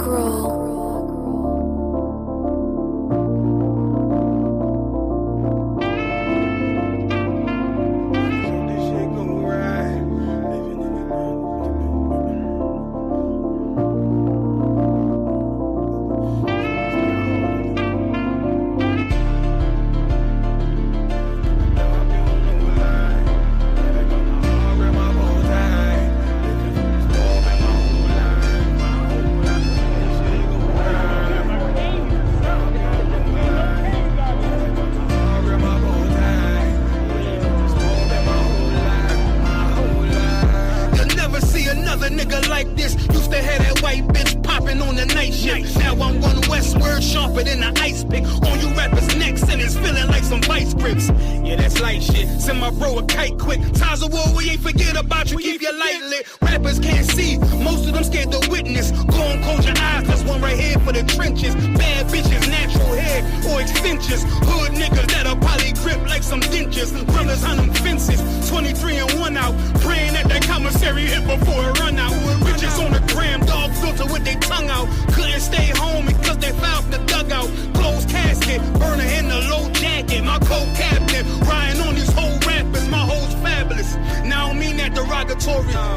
roll.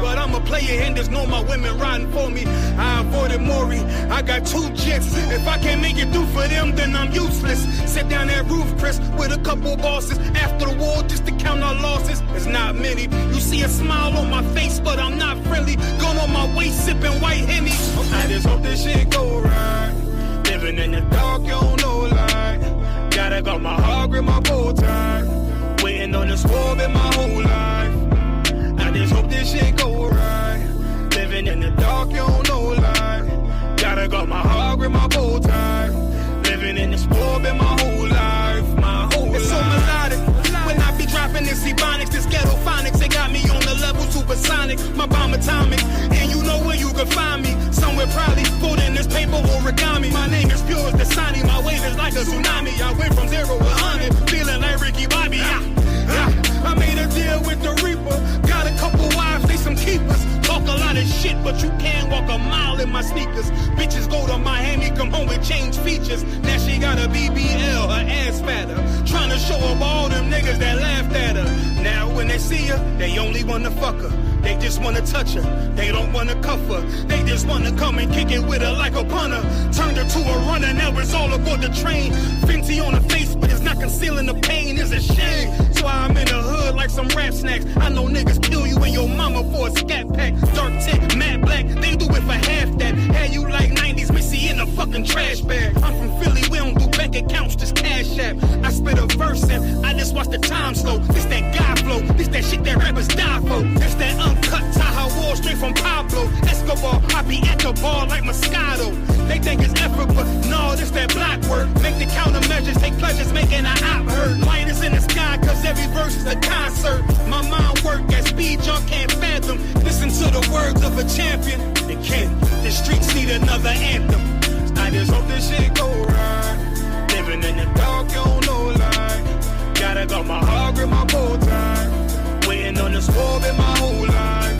But I'm a player and there's no my women riding for me. I avoided Maury, I got 2 jets. If I can't make it through for them, then I'm useless. Sit down that roof, Chris, with a couple bosses. After the war, just to count our losses. It's not many. You see a smile on my face, but I'm not friendly. Gun on my waist, sipping white Henny. I just hope this shit go right. Living in the dark, you don't know light. Gotta got my heart with my bow tie. Waiting on the swerve in my whole life. I just hope this shit go right. Living in the dark, you don't know light. Gotta got my heart with my bow tie. Living in the sport in my whole life, my whole life. It's so melodic. When I be dropping this ebonics, this ghetto phonics, it got me on the level supersonic. My bomb atomic, and you know where you can find me. Somewhere probably folding this paper origami. My name is pure as the Sani. My wave is like a tsunami. I went from 0 to 100, feeling like Ricky Bobby. I made a deal with the Reaper. Got a couple wives, they some keepers. Talk a lot of shit, but you can't walk a mile in my sneakers. Bitches go to Miami, come home with change features. Now she got a BBL, her ass fatter. Trying to show up all them niggas that laughed at her. Now when they see her, they only wanna fuck her. They just wanna touch her, they don't wanna cuff her. They just wanna come and kick it with her like a punter. Turned her to a runner, now it's all aboard the train. Fenty on her face, but it's not concealing the pain, it's a shame. So I'm in the hood like some rap snacks. I know niggas kill you and your mama for a scat pack. Dark tint, matte black, they do it for half that. Had you like 90s Missy in a fucking trash bag. I'm from Philly, we don't do bank accounts, just cash app. I spit a verse and I just watch the time slow. This that guy flow, this that shit that rappers die for. This that uncut Taha War straight from Pablo Escobar. I be at the bar like Moscato. They think it's effort, but no, this that block work. Make the countermeasures, take pleasures, making an op hurt. Light is in the sky, cause every verse is a concert. My mind work at speed y'all can't fathom. Listen to the words of a champion. They can't. The streets need another anthem. I just hope this shit go right. Living in the dark, you don't know light. Gotta got my heart with my bow tie. Waiting on the swerve in my whole life.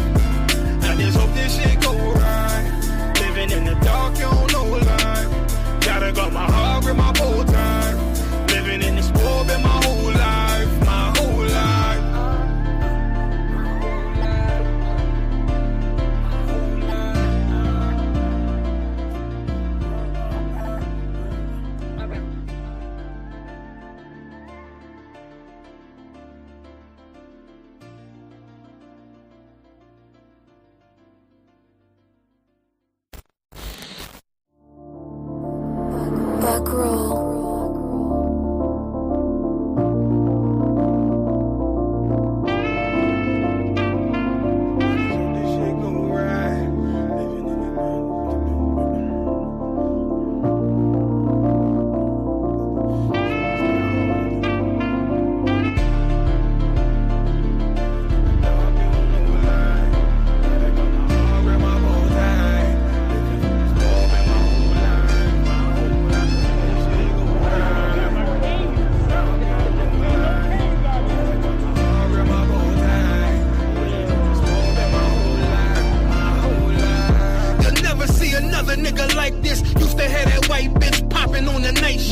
I just hope this shit go right. Living in the dark, you don't know light. Gotta got my heart with my bow tie. Living in the swerve in my whole life, my whole life.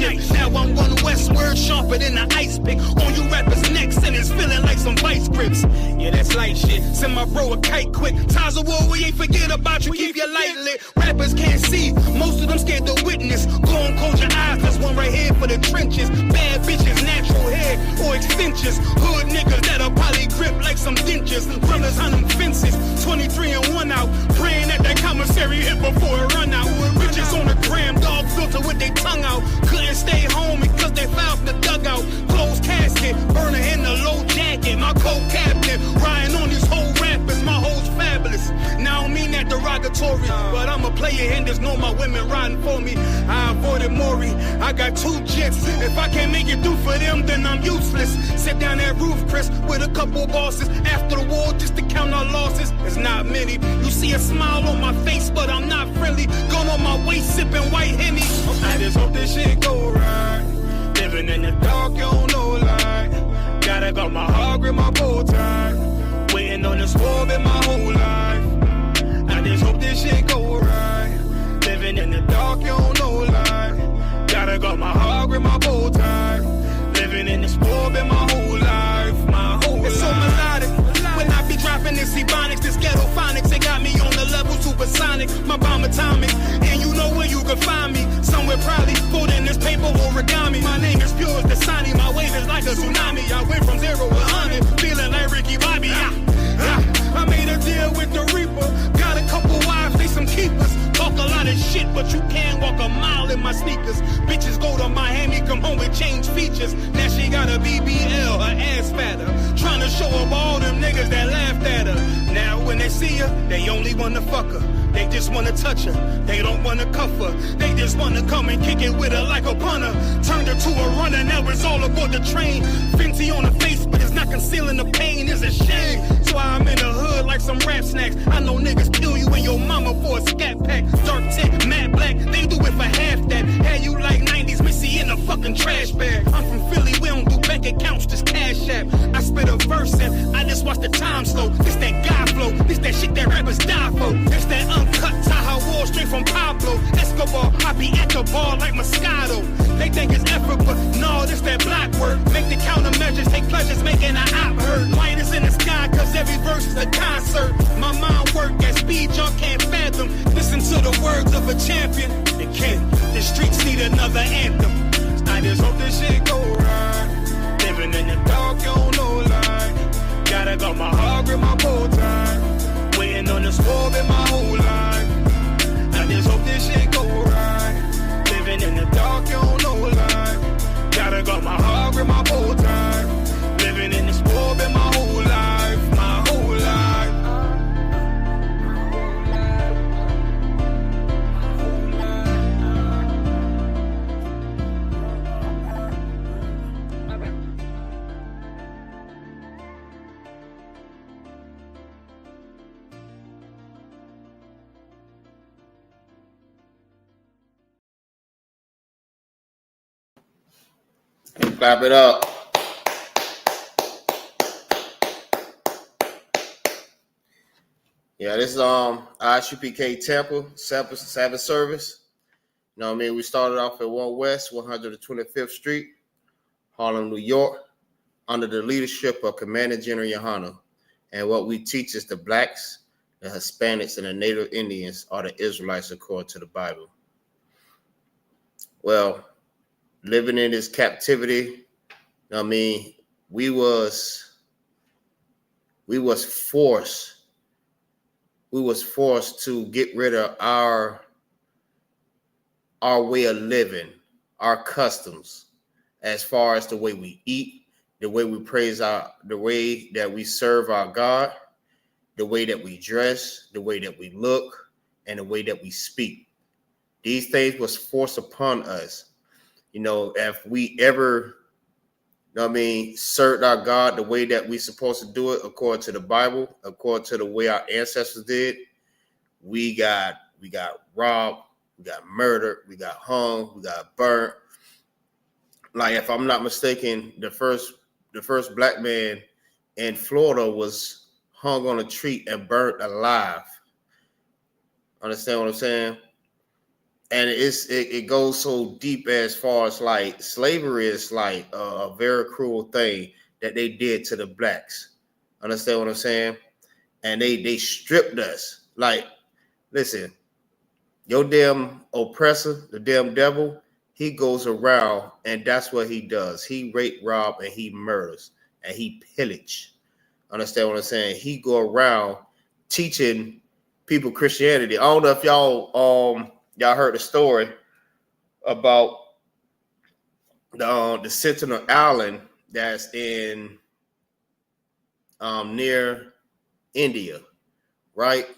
shit. Now I'm one westward, sharper than an ice pick. On you rappers' necks, and it's feeling like some vice grips. Yeah, that's light shit. Send my bro a kite quick. Ties of war, we ain't forget about you. Keep your light lit. Rappers can't see. Most of them scared to witness. Go and close your eyes. There's one right here for the trenches. Bad bitches, natural hair or extensions. Hood niggas that'll probably grip like some dentures. Brothers on them fences. 23 and 1 out. Praying that commissary hit before it run out. Bitches on the gram, dog filter with their tongue out. Couldn't stay home because they fouled the dugout. Closed casket, burner in the low jacket. My co-captain, riding on these whole rappers. My hoes fabulous. Now I don't mean that derogatory, but I'm a player and there's no my women riding for me. I avoided Maury. I got 2 jets. If I can't make it through for them, then I'm useless. Sit down that roof, Chris, with a couple bosses. After the war, just to count our losses. It's not many. You see a smile on my face, but I'm not friendly. Gone on my waist, sipping white Henny. I just hope this shit go right. Living in the dark, you don't know light. Gotta got my heart with my bow tie. Waiting on the swarm in my whole life. I just hope this shit go right. Living in the dark, you don't know light. Gotta got my heart with my bow tie. Living in the swarm in my whole life. My whole life. It's so melodic. When I be dropping this ebonics, this ghetto phonics, it got me on the level supersonic. My bomb atomic, and you know where you can find me. Somewhere probably folding this paper origami. My name is pure as the Sani, my wave is like a tsunami. I went from 0 to 100, feeling like Ricky Bobby. I made a deal with the Reaper. Got a couple wives, they some keepers. Talk a lot of shit, but you can't walk a mile in my sneakers. Bitches go to Miami, come home with change features. Now she got a BBL, her ass fatter. Trying to show up all them niggas that laughed at her. Now when they see her, they only wanna fuck her. They just wanna touch her, they don't wanna cuff her. They just wanna come and kick it with her like a punter. Turned her to a runner, now it's all aboard the train. Fenty on her face, but it's not concealing the pain, it's a shame. So I'm in the hood like some rap snacks. I know niggas kill you and your mama for a scat pack. Dark tint, matte black, they do it for half that. Had you like 90s Missy in a fucking trash bag. I'm from Philly, we don't do bank accounts, just cash app. I spit a verse and I just watch the time slow. This that guy flow, this that shit that rappers die for. This that uncut Taha Wall straight from Pablo Escobar. I be at the bar like Moscato. They think it's effort, but no, this that black work. Make the countermeasures, take pleasures, making an op hurt. Light is in the sky, cause every verse is a concert. My mind work at speed y'all can't fathom. Listen to the words of a champion. It can't. The streets need another anthem. I just hope this shit go right. Living in the dark, you don't know light. Gotta got my heart with my bow tie. Waiting on the swarm in my whole life. I just hope this shit go right. Living in the dark, you don't know light. Gotta got my heart with my bow tie. Living in the swarm in my whole life. My whole life. Clap it up. Yeah, this is Isupk Tampa, Sabbath Service. You know what I mean? We started off at 1 West, 125th Street, Harlem, New York, under the leadership of Commanding General Yahanna. And what we teach is the blacks, the Hispanics, and the Native Indians are the Israelites according to the Bible. Well, living in this captivity, you know what I mean, we was forced to get rid of our way of living, our customs, as far as the way we eat, the way we the way that we serve our God, the way that we dress, the way that we look, and the way that we speak. These things was forced upon us. You know, if we ever, you know what I mean, served our God the way that we supposed to do it according to the Bible, according to the way our ancestors did, we got robbed, we got murdered, we got hung, we got burnt. Like, if I'm not mistaken, the first black man in Florida was hung on a tree and burnt alive. Understand what I'm saying? and it goes so deep as far as like slavery is like a very cruel thing that they did to the blacks. Understand what I'm saying? And they stripped us. Like, listen, your damn oppressor, the damn devil, he goes around and that's what he does. He rape, rob, and he murders and he pillage. Understand what I'm saying? He go around teaching people Christianity. I don't know if y'all heard the story about the Sentinel Island that's in near India, right?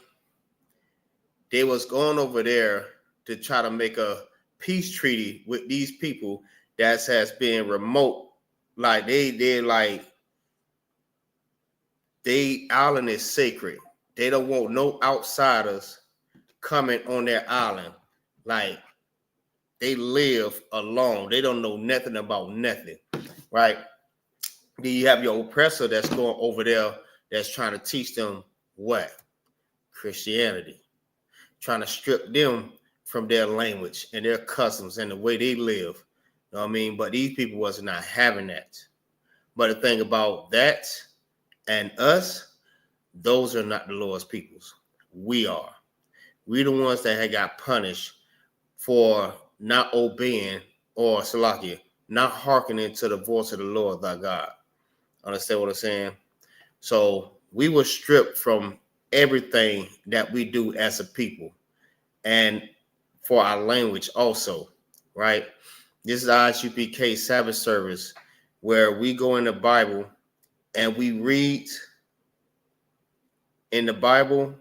They was going over there to try to make a peace treaty with these people that has been remote. Like they island is sacred. They don't want no outsiders coming on their island. Like, they live alone. They don't know nothing about nothing, right? Then you have your oppressor that's going over there that's trying to teach them what? Christianity. Trying to strip them from their language and their customs and the way they live. You know what I mean? But these people was not having that. But the thing about that and us, those are not the Lord's peoples. We are. We the ones that had got punished for not obeying or Salakia, not hearkening to the voice of the Lord thy God. Understand what I'm saying? So we were stripped from everything that we do as a people and for our language also, right? This is our Isupk Sabbath Service where we go in the Bible and we read in the Bible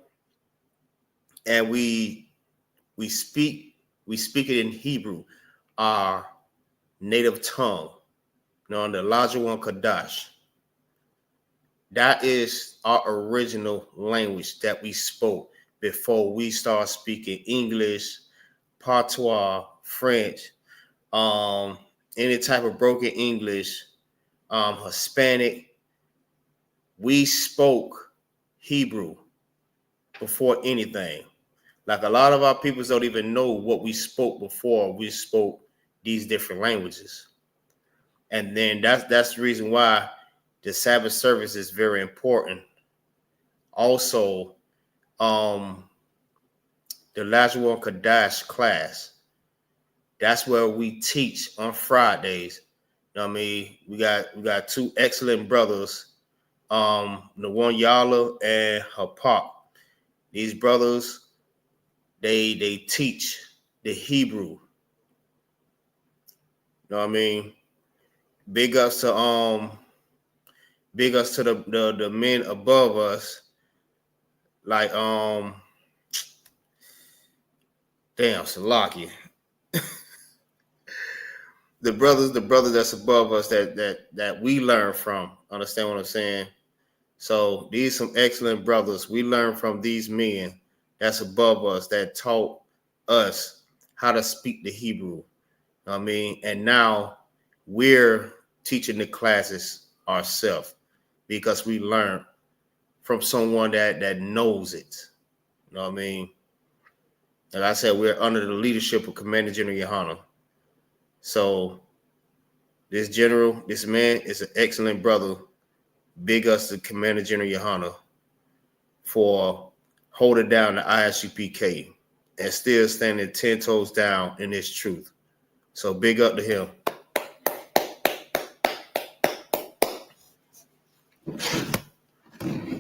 and we speak it in Hebrew, our native tongue, the Elijah One Kadash. That is our original language that we spoke before we start speaking English, patois, French, any type of broken English, Hispanic. We spoke Hebrew before anything. Like, a lot of our people don't even know what we spoke before we spoke these different languages. And then that's the reason why the Sabbath service is very important. Also, the Lazarus Kadash class, that's where we teach on Fridays. You know what I mean? We got two excellent brothers, the one Yala and Isupk. These brothers, they teach the Hebrew. You know what I mean? Big ups to the men above us. Like damn, Salaki. the brothers that's above us that we learn from. Understand what I'm saying? So these some excellent brothers. We learn from these men that's above us that taught us how to speak the Hebrew. You know what I mean? And now we're teaching the classes ourselves because we learned from someone that knows it. You know what I mean? Like I said, we're under the leadership of Commanding General Yahanna. So this man is an excellent brother. Big us to Commander General Yahanna for holding down the Isupk and still standing 10 toes down in this truth. So big up to him.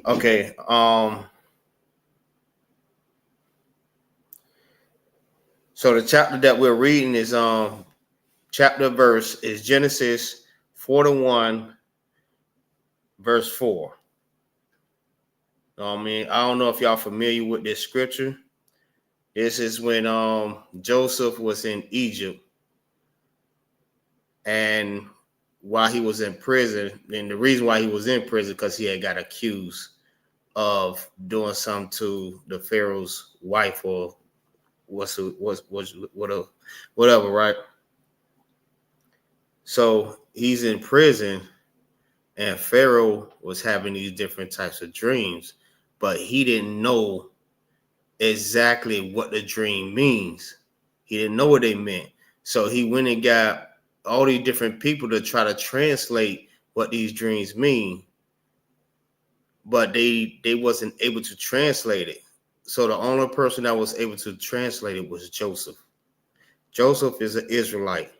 Okay, so the chapter that we're reading is chapter verse is Genesis 41 verse 4. I mean, I don't know if y'all familiar with this scripture. This is when Joseph was in Egypt, and while he was in prison, and the reason why he was in prison because he had got accused of doing something to the Pharaoh's wife or whatever, right? So he's in prison, and Pharaoh was having these different types of dreams, but he didn't know exactly what the dream means. He didn't know what they meant. So he went and got all these different people to try to translate what these dreams mean. But they wasn't able to translate it. So the only person that was able to translate it was Joseph. Joseph is an Israelite.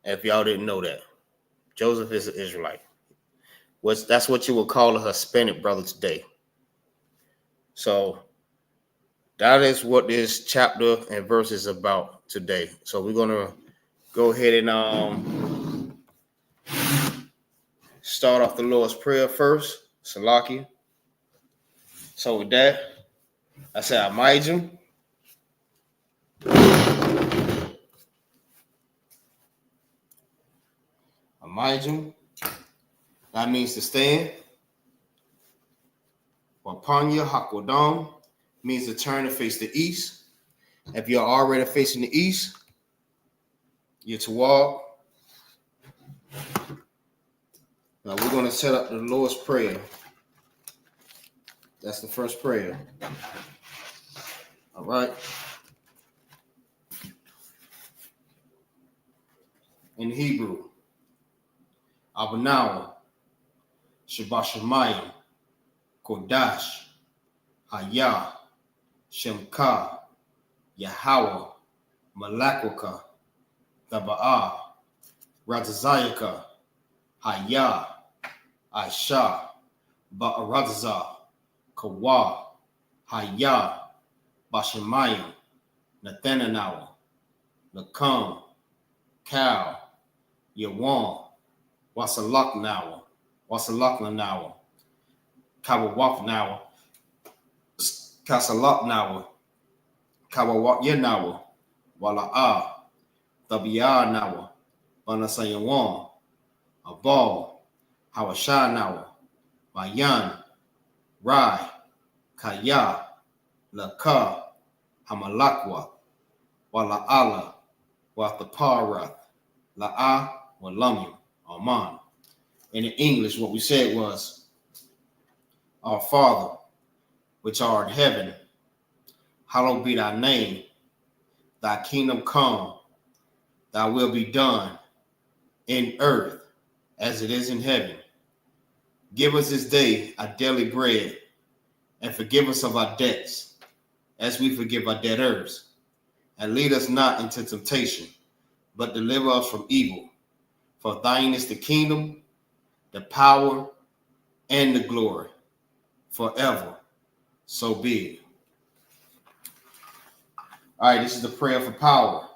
If y'all didn't know that. Joseph is an Israelite. That's what you would call a Hispanic brother today. So that is what this chapter and verse is about today. So we're gonna go ahead and start off the Lord's Prayer first. Salaki. So with that, I say Amijim. Amijim. That means to stand. Wapanya Hakodam means to turn and face the east. If you're already facing the east, you're to walk. Now we're going to set up the Lord's Prayer. That's the first prayer. All right. In Hebrew, Abanawa, Shabashamayim, Kodash, Hayah, Shemka, Yahweh, Malakwaka, Taba'ah, Razazayaka, Hayah, Aisha, Ba'arazah, Kawa, Hayah, Bashamayim, Nathanawa, Nakam, Cal, Yawan, Wasalaknawa, Kawawaknawa, Kasalaknawa, Kawawakyenawa, Wala'ah, Tabiyanawa, Banasayawan, Abal, Hawashanawa, Mayan, Rai, Kaya, Laka, Hamalakwa, Wala'ala, Wathaparath, La'ah, Walamim, Aman. And in English, what we said was, Our Father, which art in heaven, hallowed be thy name. Thy kingdom come, thy will be done in earth as it is in heaven. Give us this day our daily bread, and forgive us of our debts, as we forgive our debtors. And lead us not into temptation, but deliver us from evil. For thine is the kingdom, the power, and the glory, forever. So be it. All right, this is the prayer for power.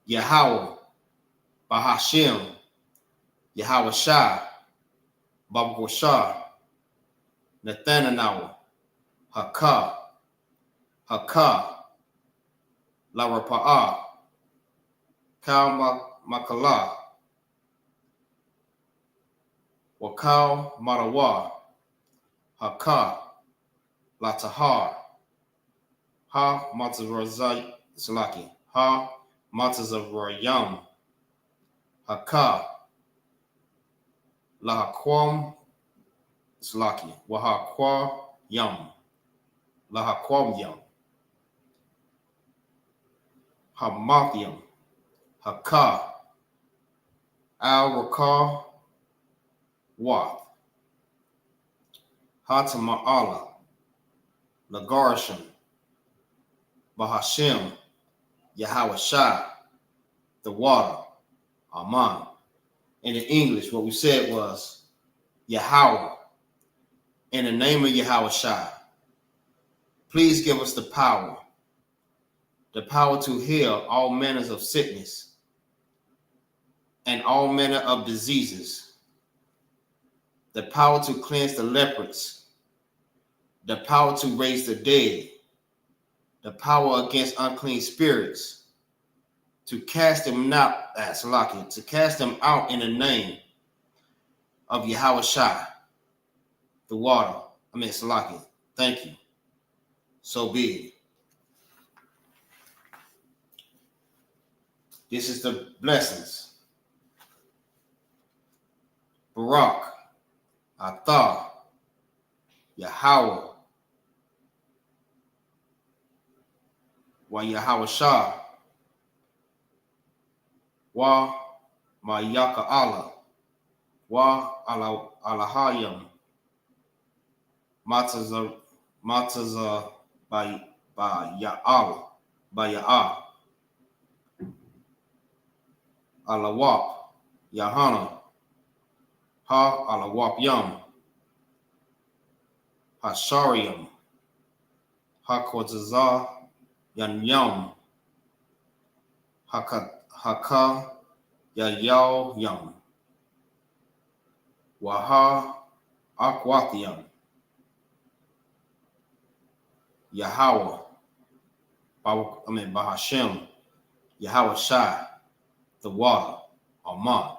Yahweh, Bahashem, Yahweh Shah, Babu Shah, Nathanawa, Hakah, Larapa'ah, Kal Makala, Wakal Marawa, Hakah, Latahar, Ha Matazrazai Salaki, Ha Matazarayam, Hakah, Lahakwam Salaki, Wahakwa Yam, Lahakwam Yam, Hamathiam, Hakah, Al-Rakah, Wath, Hatama'ala, Lagarsham, Bahashem, Yahweh Shah, the water, Aman. And in English, what we said was, Yahweh, in the name of Yahweh Shah, please give us the power to heal all manners of sickness and all manner of diseases, the power to cleanse the lepers, the power to raise the dead, the power against unclean spirits, to cast them out, to cast them out in the name of Yahweh Shah, the water. Salaki. Thank you. So be it. This is the blessings. Barak, Atah, Yahweh, wa Yahweh Shah, wa ma Yaka Allah, wa Alahayam, Mataza by Ya'al, by Ya'al, Alawap, Yahanna, Ha Alawap Yam, Hashariam, Hakotaza Yan Yam, Haka Yayao Yam, Waha Akwathiam, Yahweh, Bahashem, Yahweh Shai, the water, Aman.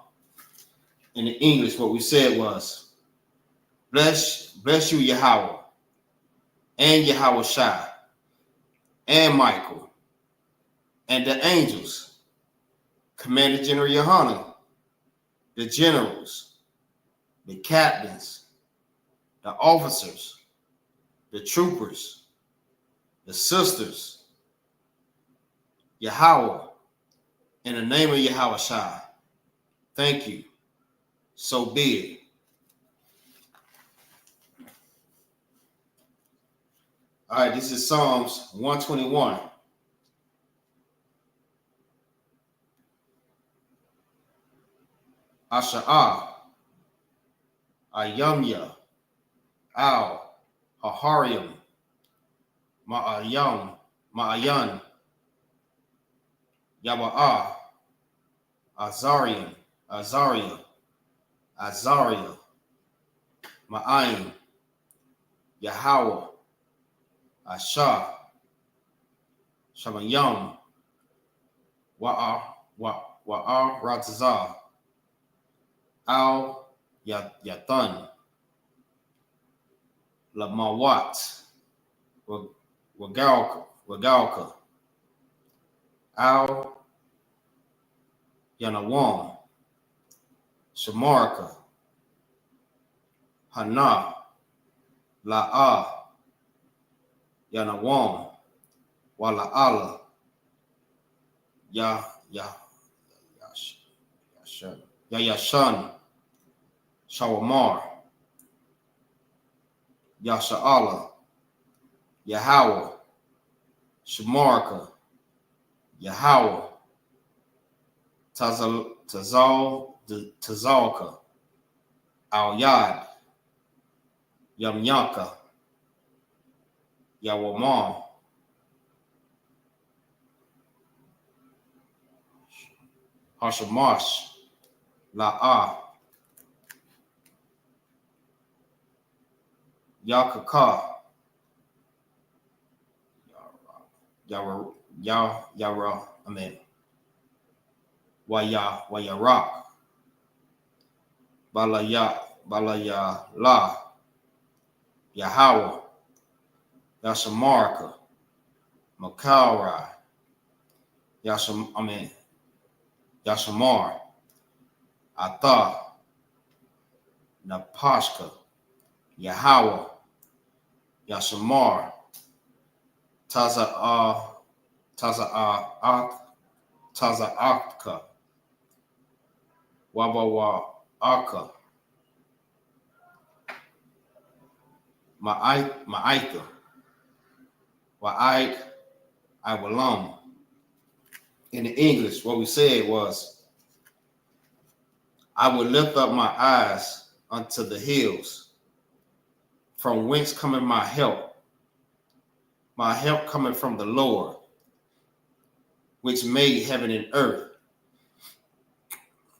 In the English, what we said was, bless you, Yahweh, and Yahweh Shai, and Michael, and the angels, Commander General Yahanna, the generals, the captains, the officers, the troopers, the sisters, Yahweh, in the name of Yahweh Shai. Thank you. So be it. All right, this is Psalms 121. Asha'ah, Ayamya, Al, Hahariam, Ma'ayan, Yaba'ah, Azariah, Ma'ayin, Yahweh, Ashah, Shamayam, Wa'ar Ratazah, Al Yathan, Lamawat, Wagalka, Al Yanawam, Shamarka, Hana, La'ah, Yanawam, Wala'ala, Yashan, Shawamar, Yasha'ala, Yahweh, Shamarka, Yahweh, Tazalka, Al-Yad, Yamyaka, Yawamar, Hashamash, La'ah, Yakaka, Yara, Amen. Wayarak, Balaya La, Yahweh, Yashamarka, Makawrai, Yashamar, Atha, Napashka, Yahweh, Yashamar, Taza'aka, Wabawa'aka, Ma'aika, Wa'aik, Iwalam. In the English, what we said was, I will lift up my eyes unto the hills, from whence cometh my help coming from the Lord, which made heaven and earth.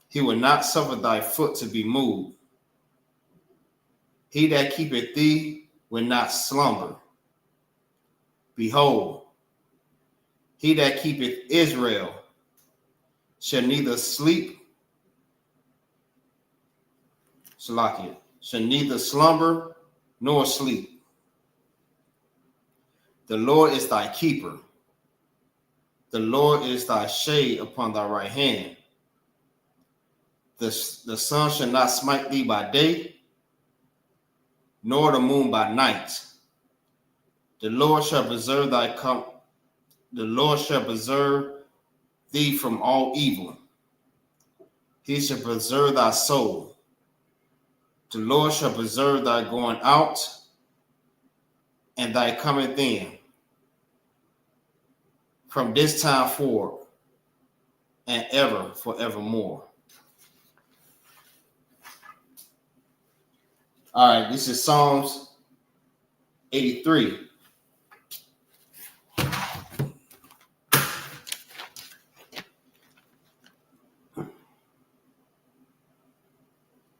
He will not suffer thy foot to be moved. He that keepeth thee will not slumber. Behold, he that keepeth Israel shall neither slumber nor sleep. The Lord is thy keeper. The Lord is thy shade upon thy right hand. The sun shall not smite thee by day, nor the moon by night. The Lord shall preserve thy The Lord shall preserve thee from all evil. He shall preserve thy soul. The Lord shall preserve thy going out and thy coming in from this time forward and ever forevermore. All right, this is Psalms 83.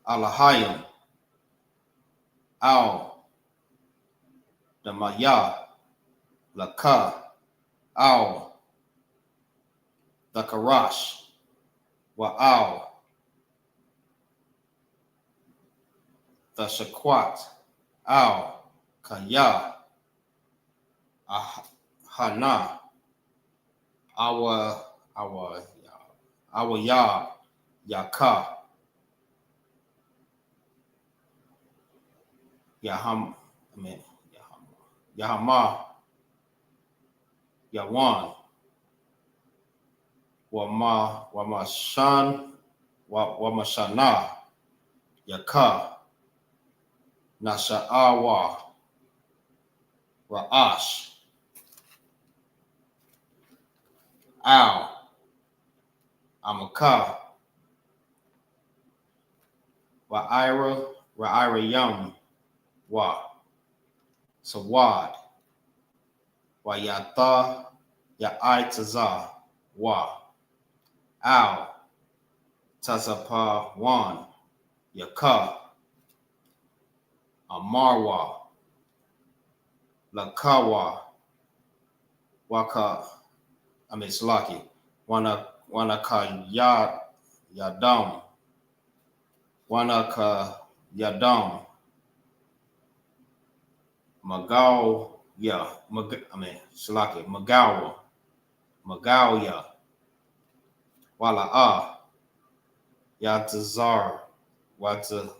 Alahayim, Al, the Maya, Laka, Al, the Karash, Wa'al, the Shaquat, Al, Kaya, Hana, our Yah, Yaka, Yahama, Yawan, Wamashan, Wamashana, Yaka, Nasha'awa, Ra'ash, Al, Amaka, Ra'ira Yam, Wa, Sawad, Wayata, Ya'itaza, Wa, Al, Tazapa Wan, Yaka, Amarwa, Lakawa, Slaki, Wanaka Yadam, Wanaka Yadam, Slaki, Magawya, Wala'a, Yatazar, Yatazar,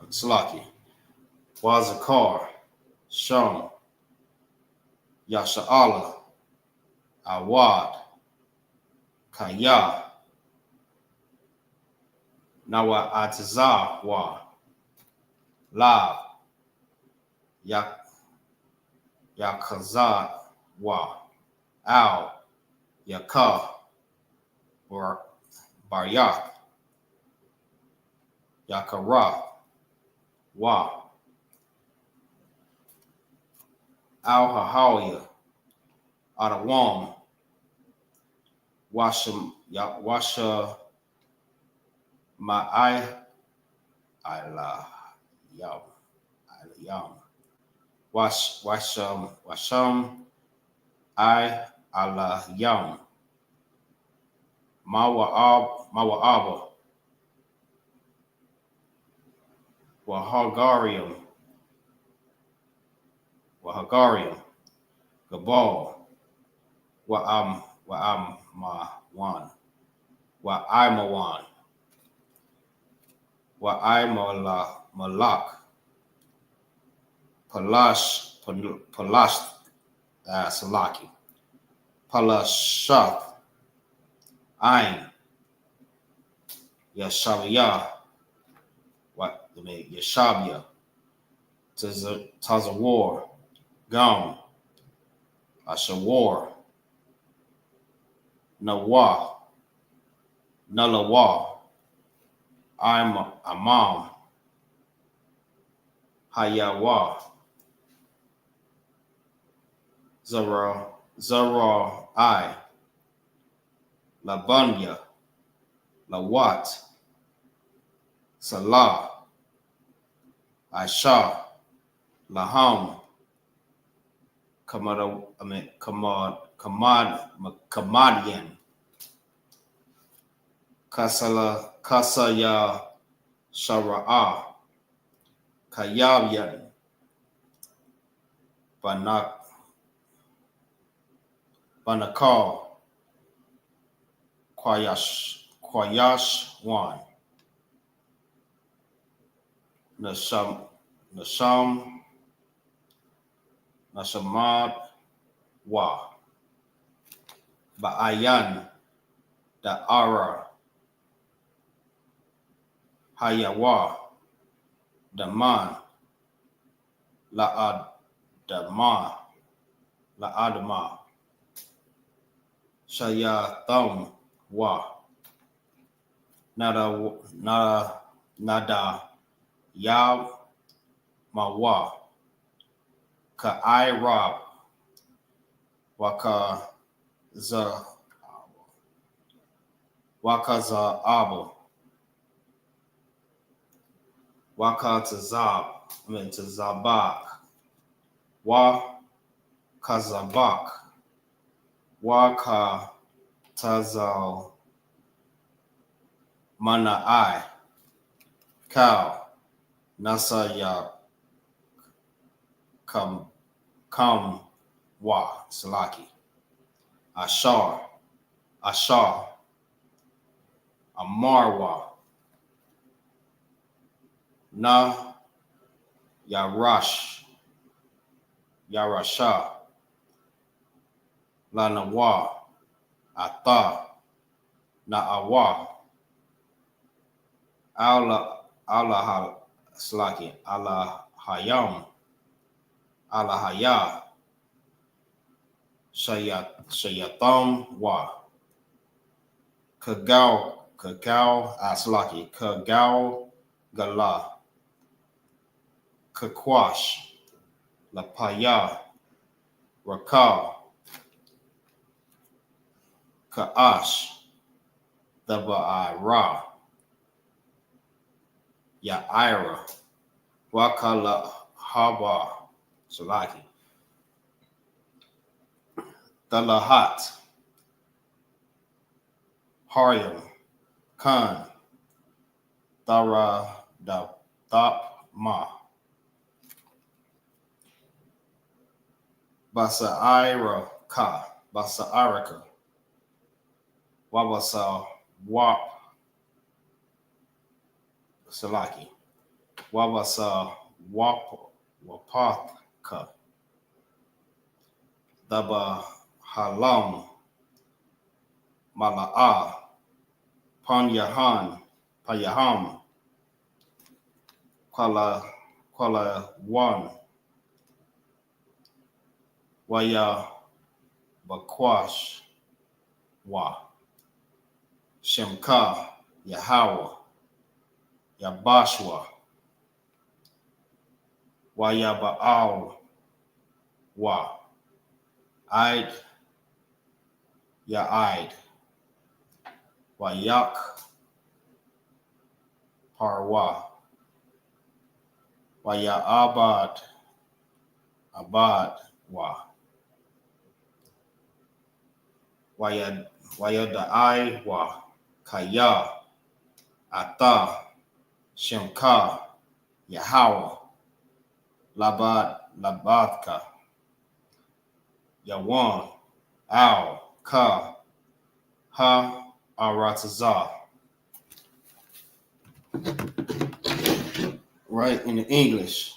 Slaki, Wazakar, Shum, Yasha'ala, Awad, Kaya, Nawa Atazah, Wa, La, Yakazad, Wa, Al, Yaka, or Baryak, Yakara, Wa, Al Hahawya, Adawam, Washa Ma'ai, Yam, Washam, Allah Yam, Mawa'aba, Wahagarium, Gabal, Wa'amawan, Malak, Palash, Salaki, Palashath, Ain, Yashaviyah, Yashabia, Tazawar, Gam, Ashawar, Nawa, Nalawa, Amam, Hayawa, Zara, I, Labanya, Lawat, Salah, Aisha, Laham, Kamadian, Kasaya, Shara'a, Kayabian, Banakal, Kwayash Wan, Nashamad Wa Ba'ayan Da'ara Hayawa Daman La'adama Shayatham Wa Nada Yab Mawa Ka'ai Rab Waka Abu Waka Tazabak Wa Kazabak Waka Tazal Mana'ai Kal Nasaya Kam Wa Salaki Ashar Amarwa Na Yarasha Lanawa Ata Na'awa Allah Slaki Allah Hayam Allah Haya Shayatam Wa Kagao Aslaki Kagao Gala Kakwash Lapaya Rakal Ka'ash Daba'ira Ya'ira Wakala Haba Salaki Dalahat Haryam Khan Dara Ma Basairaka Wabasa Wap Salaki Wabasa Wapathka Daba Halam Mala'a Panyaham Kuala Wan Waya Bakwash Wa Shemka Yahawa Yabashwa Waya Ba'al Wa Aid Ya'id Wayak Parwa Waya Abad Wa Waya Da'ai Wa Kaya Ata Shemka Yahawa Labadka Yawan Al Ka Ha Aratazah. Right in the English.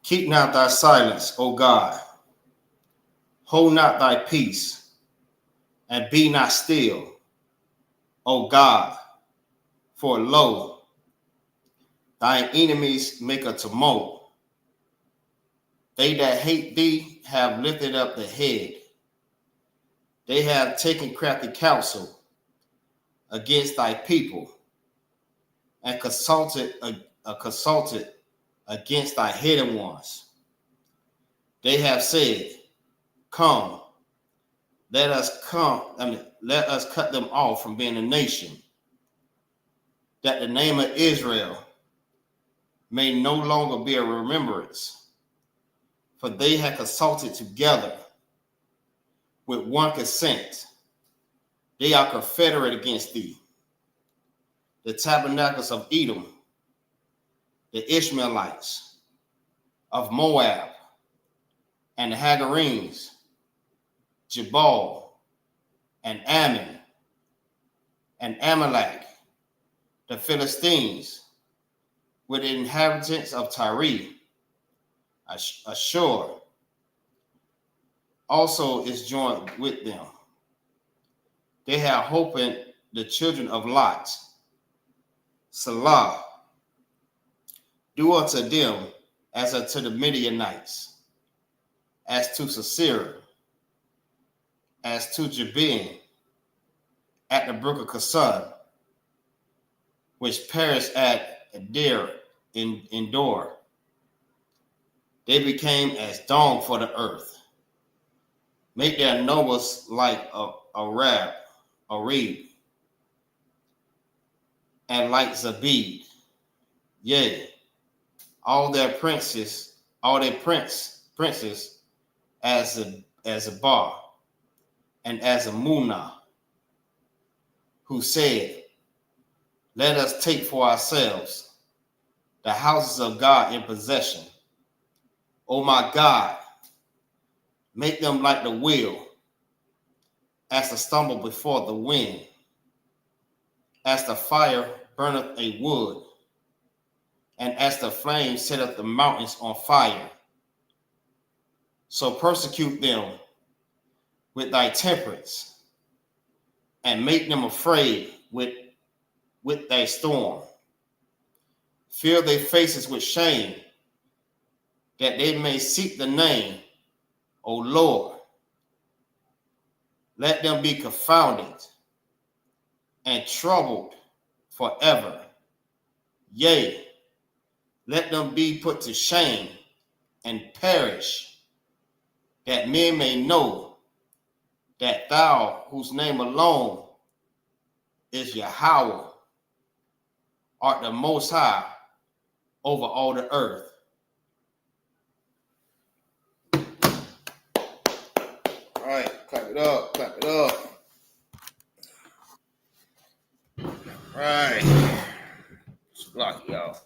Keep not thy silence, O God. Hold not thy peace, and be not still, O God. For lo, thine enemies make a tumult. They that hate thee have lifted up the head. They have taken crafty counsel against thy people, and consulted against thy hidden ones. They have said, Come, let us cut them off from being a nation, that the name of Israel may no longer be a remembrance. For they have consulted together with one consent. They are confederate against thee. The tabernacles of Edom, the Ishmaelites, of Moab, and the Hagarenes, Jebal, and Ammon, and Amalek, the Philistines, with the inhabitants of Tyre, Ashur, also is joined with them. They have hope in the children of Lot. Salah, do unto them as unto the Midianites, as to Sisera, as to Jabin, at the brook of Kasan, which perished at Adir in Dor. They became as dung for the earth. Make their nobles like a reed, and like Zabid. Yea, all their princes as a bar, and as a Munah, who said, let us take for ourselves the houses of God in possession. O my God, make them like the wheel, as to stumble before the wind, as the fire burneth a wood, and as the flame setteth the mountains on fire. So persecute them with thy temperance, and make them afraid with thy storm. Fill their faces with shame, that they may seek the name, O Lord. Let them be confounded and troubled forever. Yea, let them be put to shame and perish, that men may know that thou, whose name alone is Yahweh, art the Most High over all the earth. All right, clap it up, clap it up. All right. It's luck, y'all.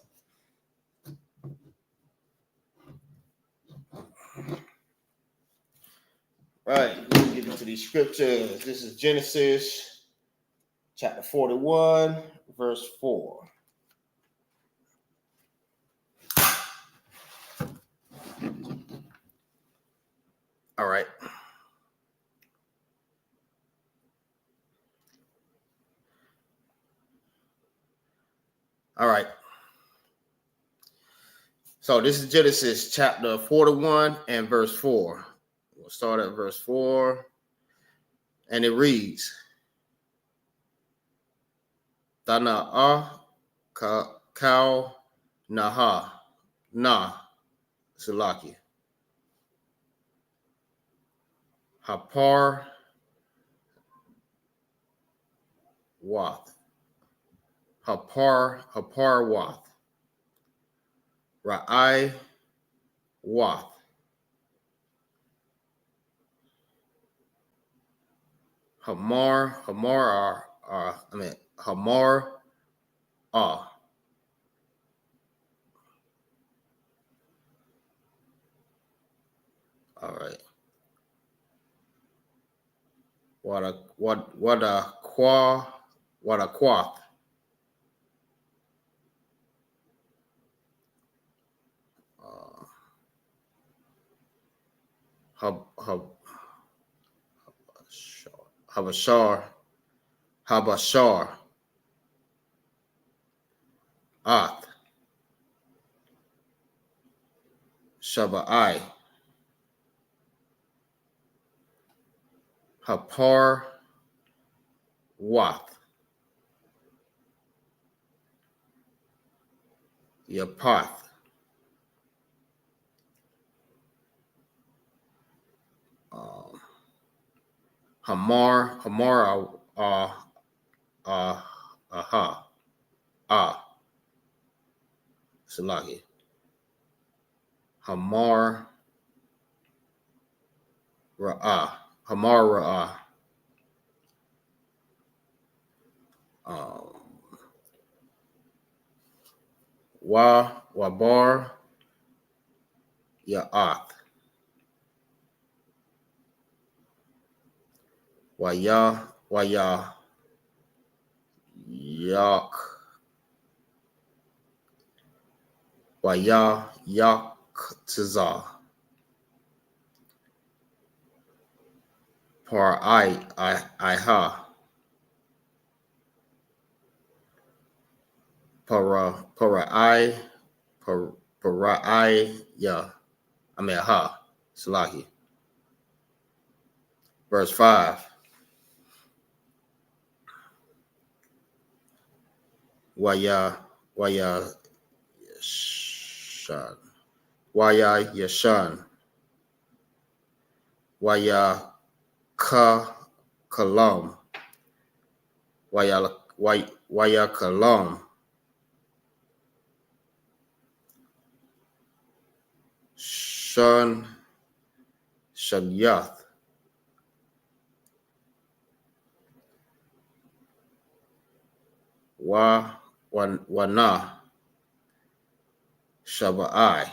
Right, we'll get into these scriptures. This is Genesis chapter 41, verse 4. All right. All right. So this is Genesis chapter 41 and verse 4. We'll start at verse 4. And it reads, Tana'ah Kau Naha Na Salaki Hapar Wath Hapar Wath Ra'ai Wath Hamar All right. What a quath. Habashar Ath Shaba'ai Hapar Wath Yapath Hamar Salaki Hamar Ra'ah Hamara, Wabar, Ya'ath, Waya, Yak, Yaktazah, Par Iha, Ya. Ha, Salaki. Verse 5. Waya Yashan. Waya Yashan. Waya Kalam. Waya Kalam. Shun Shabyath. Wana Shabai.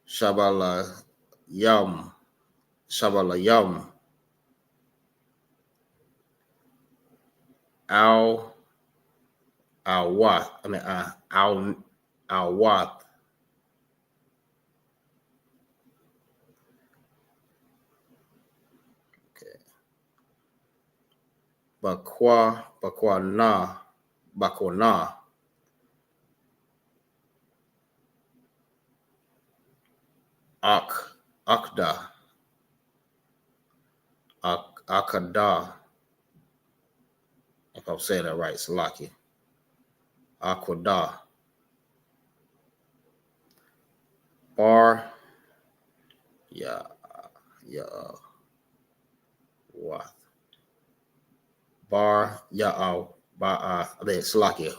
Shabalayam. Al-Wath. Al-Wath. Okay. Bakwana. Akda. Akada. If I'm saying that right, Salaki. Akwada. Bar. Wath. Bar. Salaki.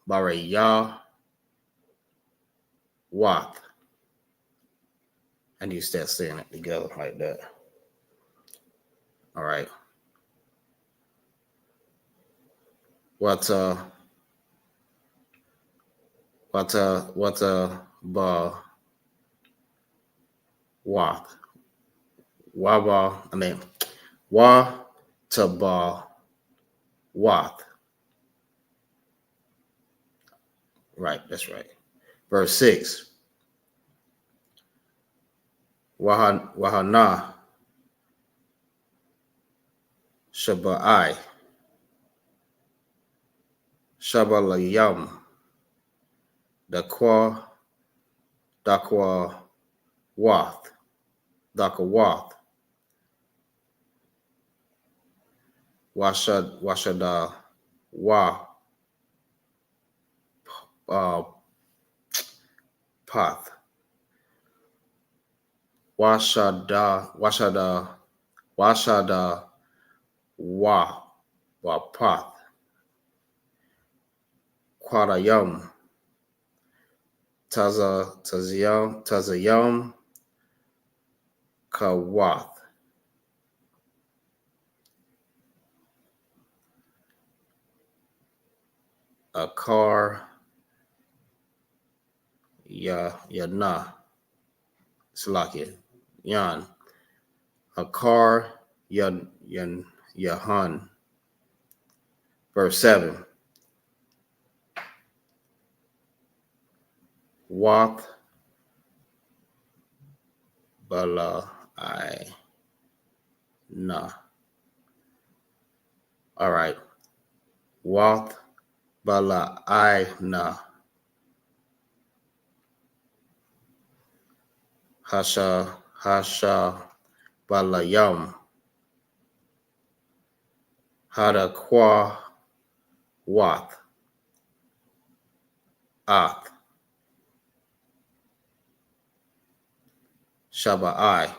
Baraya. Wath. I need to start saying it together like that. All right. What ba Wath. Wa taba Wath. Right, that's right. Verse 6. Wahana Shabai. Shabalayam. Dakwa Wath. Washada Path. Washada Path. Quadayam. Tazayam Kawath. Akar Yana. Salakia. Yan. Akar Yahan. Verse 7. Wath Bala Na. All right. Wath Bala Na. Hasha Balayam. Hada Kwa Wath. Ath. Shabai.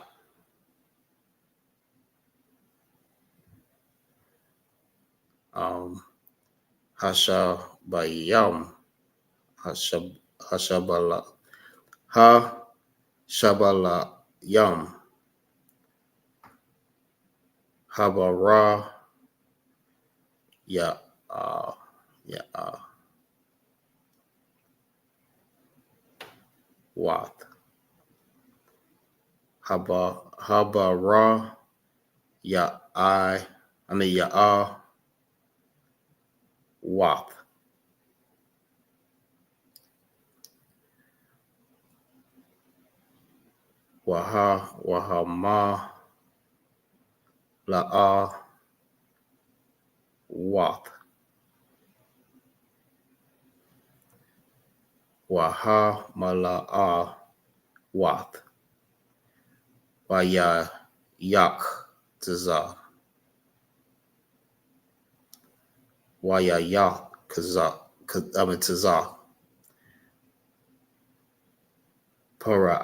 Hashabayam. Hashabala. Ha Shabala Yum. Habara. Ya. Wath. Habara. Ya. Wath. Wahama. La'a. Wath. Waha Mala'a Wath. Waya Yak Taza. Waya Yak Taza. Para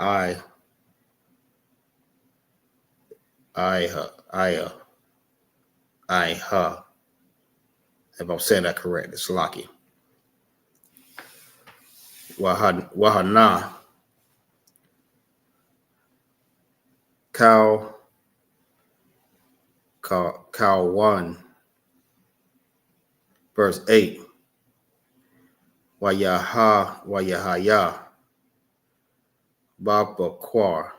ha. If I'm saying that correct, it's lucky. Wahana. Cow 1, verse 8. Wayahaya. Baba Kwar.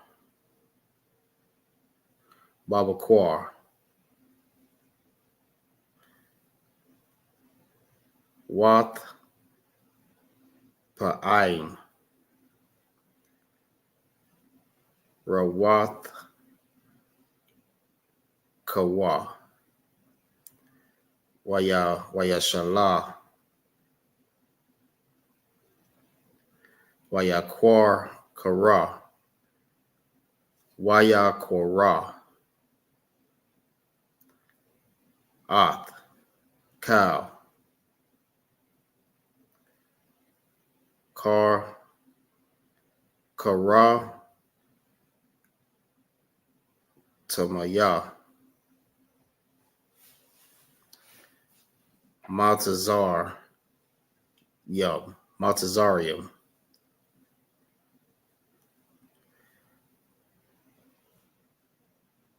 Wath Pa'aim. Rawath Kawa. Wayashala. Wayakwar Kara. Wayakora. Ath. Cow. Kara. Tamaya. Maltazar. Maltazarium.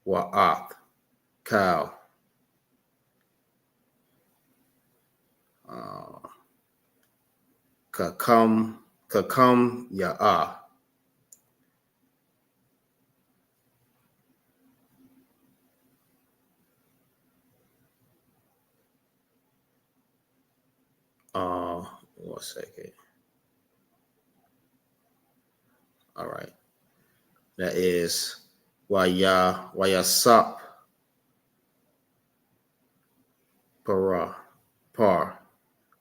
Wa'ath. Cow. Kakam Ya'a. One second. All right. That is Wayasap Par.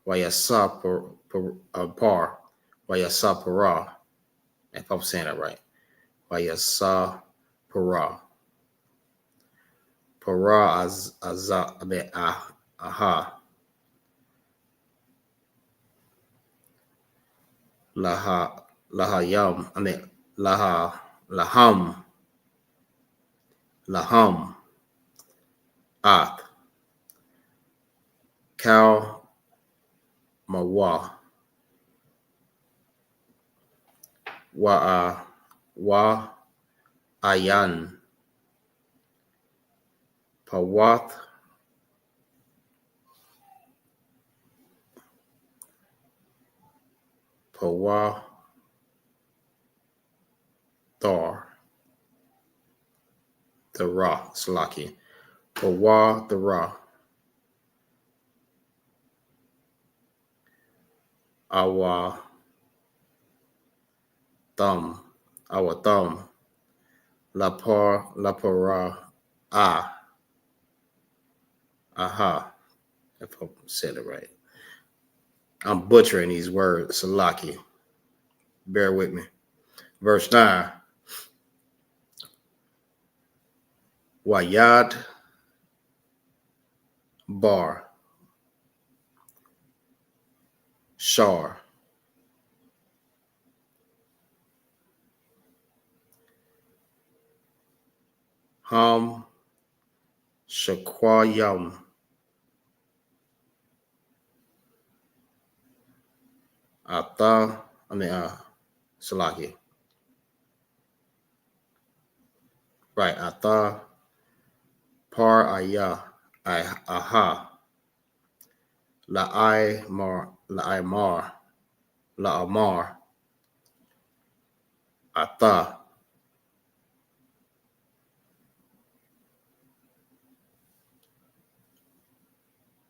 Wayasap Par. Wayasap Para. If I'm saying that right. Wayasap Para. Para aha. Lahayam. Laham. Ath. Cow Mawa. Wa Ayan. Pawath. Pawa Thar. The Ra. Slaki. Pawa the Ra. Our thumb. La Para. Aha. If I said it right. I'm butchering these words. Salaki. Bear with me. Verse 9. Wayad Bar. Shar. Ham Shakwayam. Salaki. Right. Atha, par ayah, aha, la amar, atha.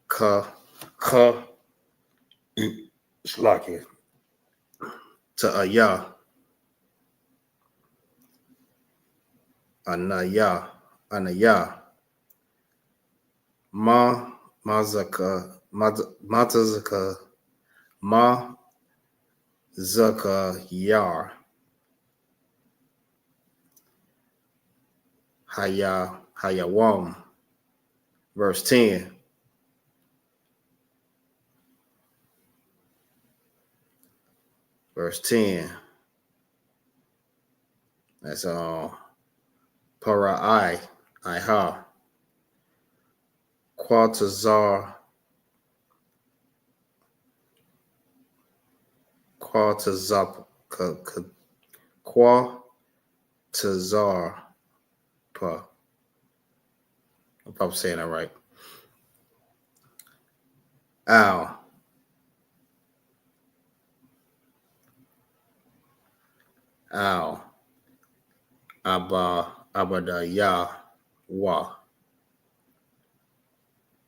Ka, it's like it. To ayah, anaya, matazaka, yar, hayawam. Verse 10. Verse 10. That's para iha, quatazar, quatazar, pa. I'm probably saying that right. Al, abadaya,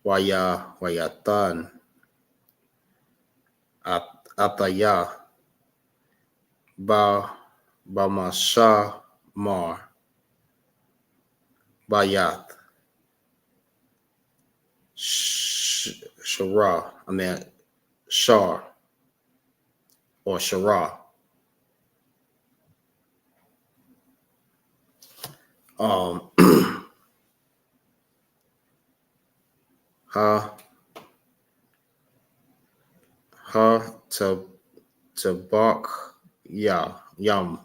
wayatan, ataya, bamasha, bayat, shar, or shara. Ha to bark yum.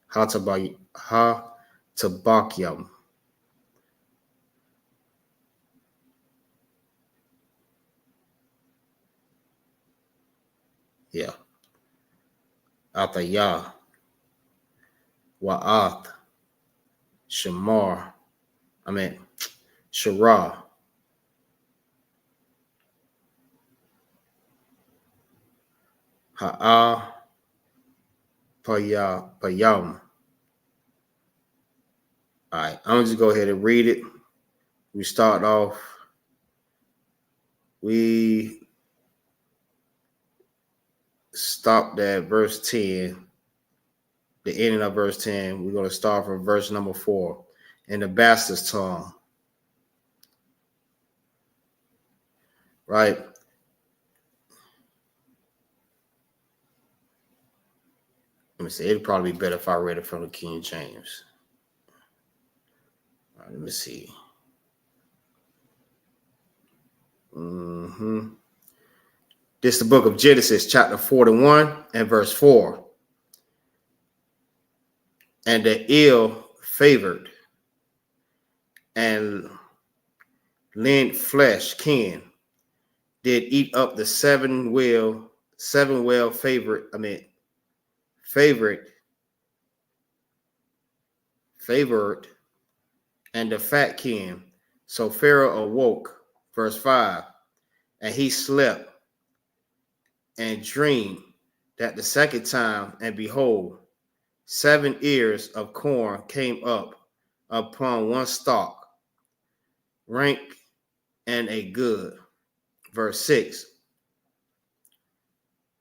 Ha to bark yum. Yeah. Ataya. Wa'ath. Shamar. Shara. Ha'a. Payam. All right. I'm going to just go ahead and read it. We start off. We stopped at verse 10. The ending of verse 10. We're going to start from verse number 4. In the bastard's tongue. Right? Let me see. It'd probably be better if I read it from the King James. All right, let me see. This is the book of Genesis, chapter 41 and verse 4. And the ill-favored and lean flesh kin did eat up the favored and the fat kin. So Pharaoh awoke, verse 5, and he slept and dreamed that the second time, and behold, 7 ears of corn came up upon one stalk, rank and a good. Verse 6,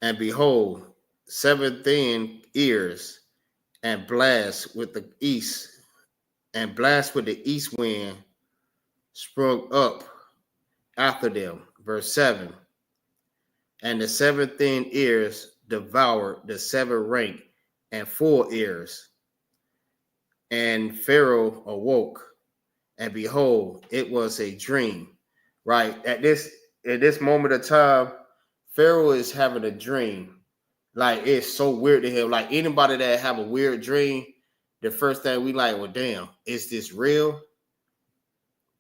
and behold, 7 thin ears, and blast with the east wind sprung up after them. Verse 7, and the 7 thin ears devoured the 7 rank and full ears. And Pharaoh awoke, and behold, it was a dream. Right at this moment of time, Pharaoh is having a dream. Like, it's so weird to him. Like, anybody that have a weird dream, the first thing we like, well, damn, is this real?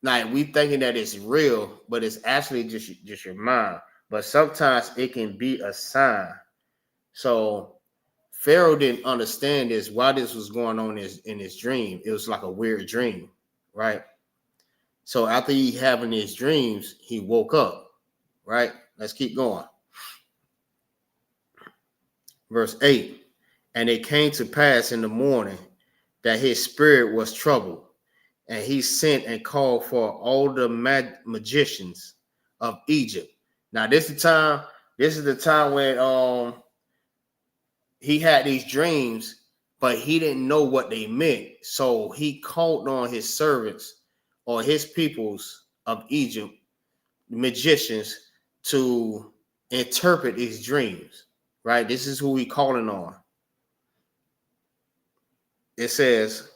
Like, we thinking that it's real, but it's actually just your mind. But sometimes it can be a sign. So Pharaoh didn't understand this, why this was going on in his dream. It was like a weird dream, right? So after he having his dreams, he woke up, right? Let's keep going. Verse 8, and it came to pass in the morning that his spirit was troubled, and he sent and called for all the magicians of Egypt. Now this is the time when he had these dreams, but he didn't know what they meant. So he called on his servants or his peoples of Egypt, magicians, to interpret these dreams, right? This is who he calling on. It says,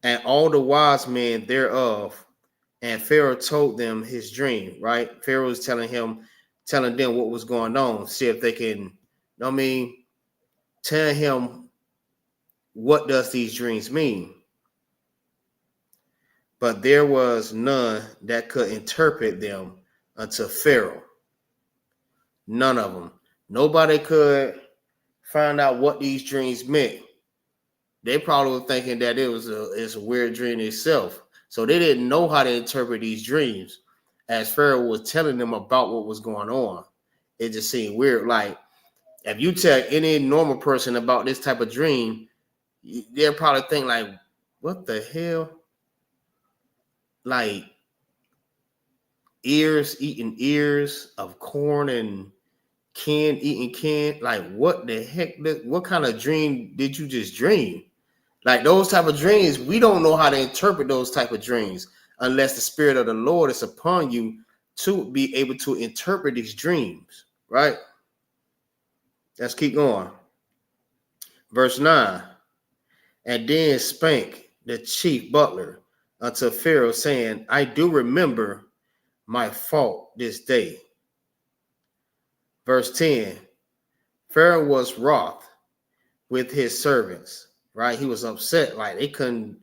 and all the wise men thereof, and Pharaoh told them his dream, right? Pharaoh was telling them what was going on, see if they can, tell him what does these dreams mean. But there was none that could interpret them unto Pharaoh. None of them. Nobody could find out what these dreams meant. They probably were thinking that it's a weird dream itself. So they didn't know how to interpret these dreams as Pharaoh was telling them about what was going on. It just seemed weird. Like, if you tell any normal person about this type of dream, they'll probably think like, what the hell? Like, eating ears of corn and can eating can. Like, what the heck? What kind of dream did you just dream? Like, those type of dreams, we don't know how to interpret those type of dreams unless the Spirit of the Lord is upon you to be able to interpret these dreams, right? Let's keep going. Verse 9. And then spake the chief butler unto Pharaoh, saying, I do remember my fault this day. Verse 10. Pharaoh was wroth with his servants, right? He was upset, like they could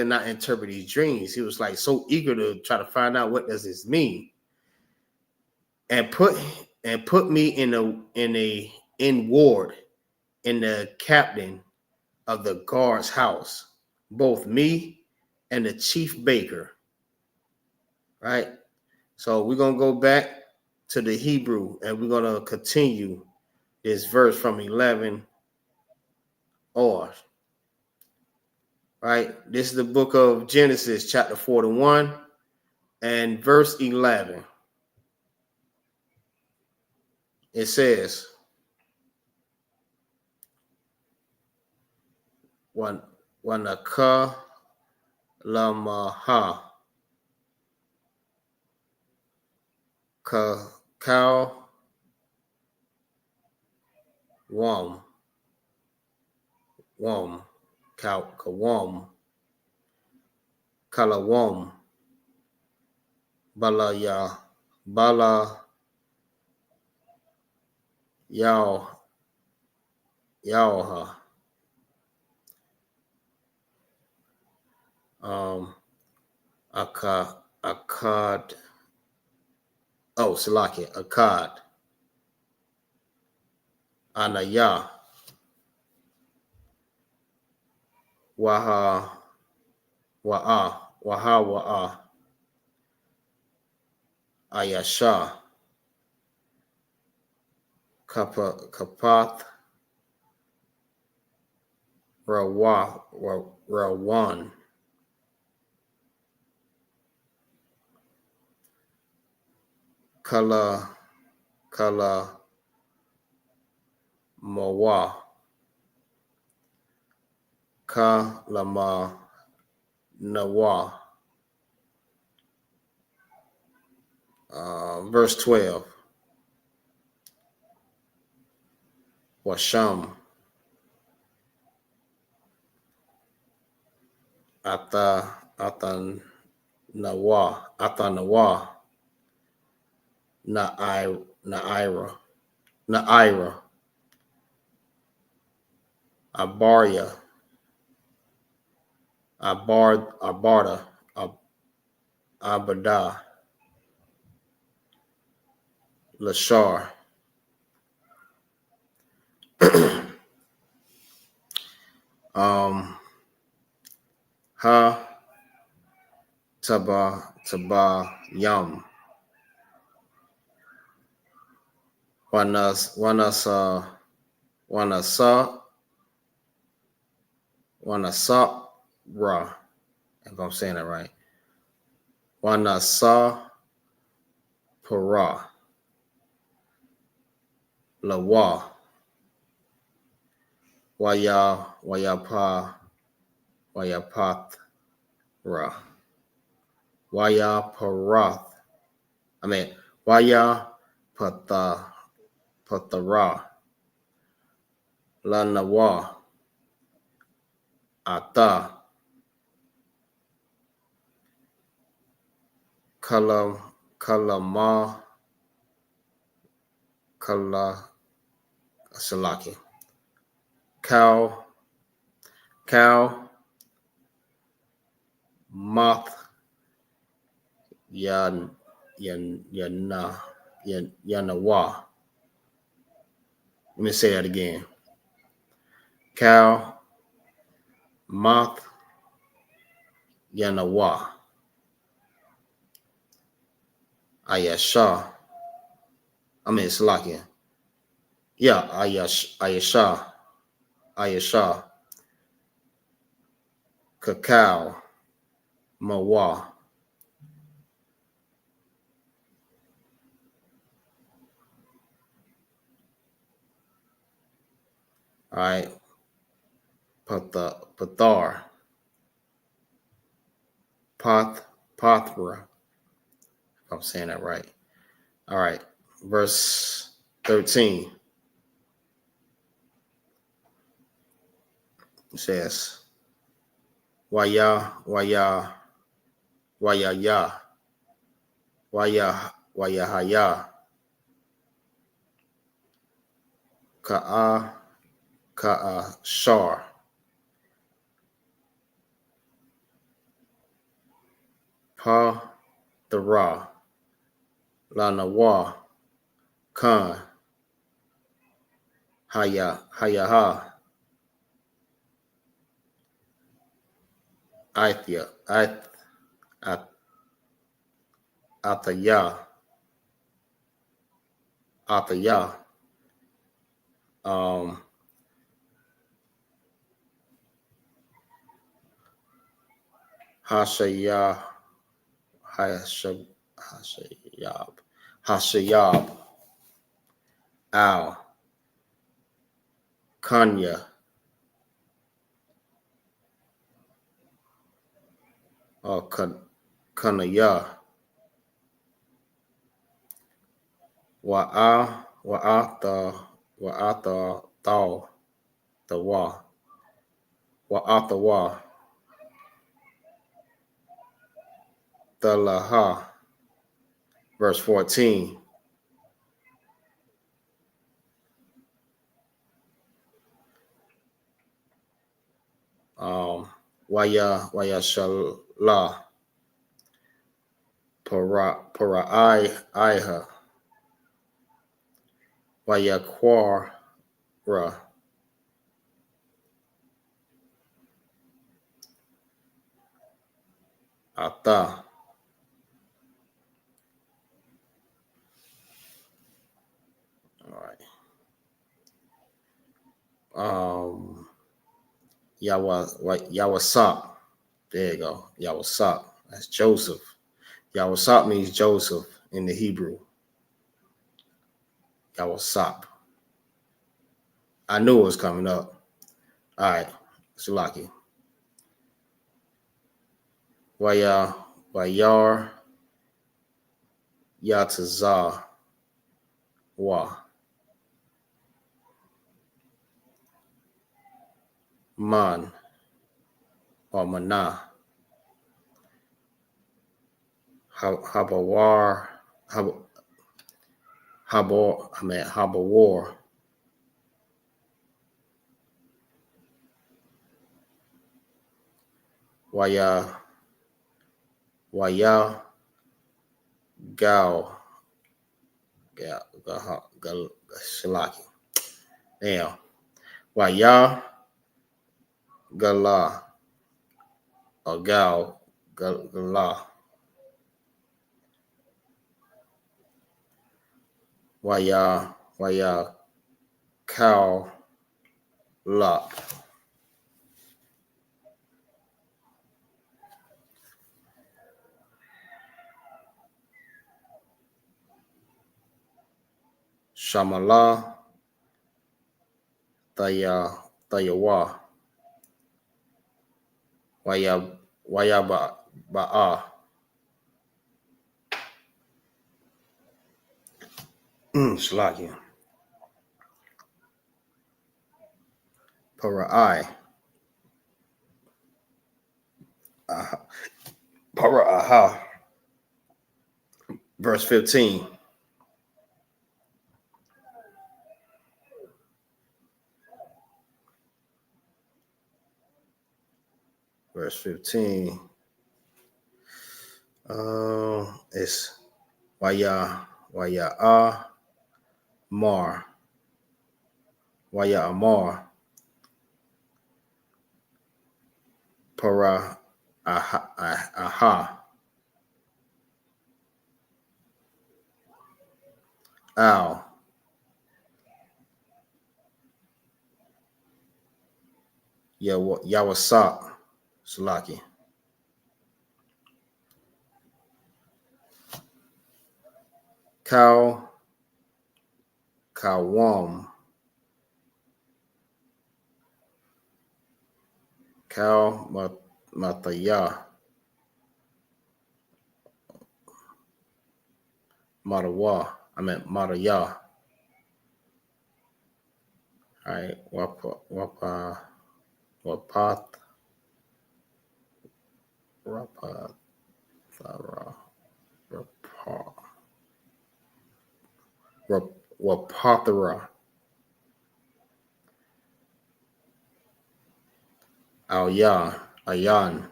not interpret these dreams. He was like so eager to try to find out what does this mean, and put me in ward in the captain of the guard's house, both me and the chief baker. Right. So we're gonna go back to the Hebrew and we're gonna continue this verse from 11 on. Right. This is the book of Genesis, chapter 41 and verse 11. It says, Wanaka lamaha cow wom cow kawom kalawom bala yaoha akkad anaya waha ayasha kapath rawan kala mawa kalama nawa. Verse 12. Washam atan nawa naira abarya abarda abada lashar. Ha taba yum. Wanasa ra. If I'm saying that right. Wanasa para. Lawa. Wayapa Wayapath Ra. Wayaparath. I mean Wayapatha Pathara. Lanawa. Ata. Kalama Kala Salaki. Cow Moth Yanawa. Let me say that again. Cow Moth Yanawa. Ayasha. I mean Salakia. Yeah, Ayasha. Cacao. Mawa. All right. Pathar. Pathra. If I'm saying that right. All right. Verse 13. It says, Waya, haya, ka'a, shar, pa, the ra, la nawa, kan, ha, athya, ataya, hashaya, hashayab, al, kanya, or kanaya, wa'ata, the wa, the laha. Verse 14. Waya shala para iha. Waya quara. Ata. All right. Yawasap. There you go. Yawasap. That's Joseph. Yawasap means Joseph in the Hebrew. Yawasap. I knew it was coming up. All right. Sulaki. Wayar Yatazah Wa. Man or Mana. Habawar. Habawar. Waya Gal Shalaki. Now, Waya Gala or Gal Gala. Waya Cow Lot. Shamala Tayawa. Waya Ba'a. Slakia. Para'ai. Para'aha. Verse 15. Verse 15. It's Waya Mar. Waya Amar. Para Aha. Al. Yawasak. Salaki. Kawam. Mataya. Marawa. I meant Maraya. All right. Wapat. Rapat. Wapathara. Ayan.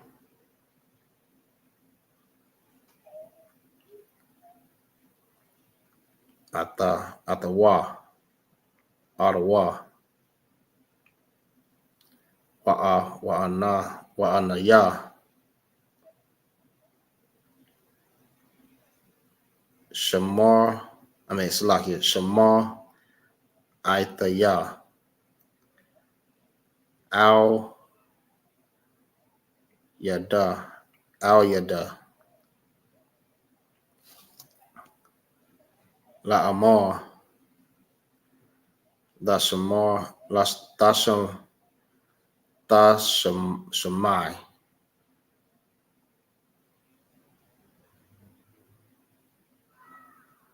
Atawa. Ottawa. Wa'anaya. Shamar. Aithaya. Al Yada. La Amar. Dashamar. Dashamai.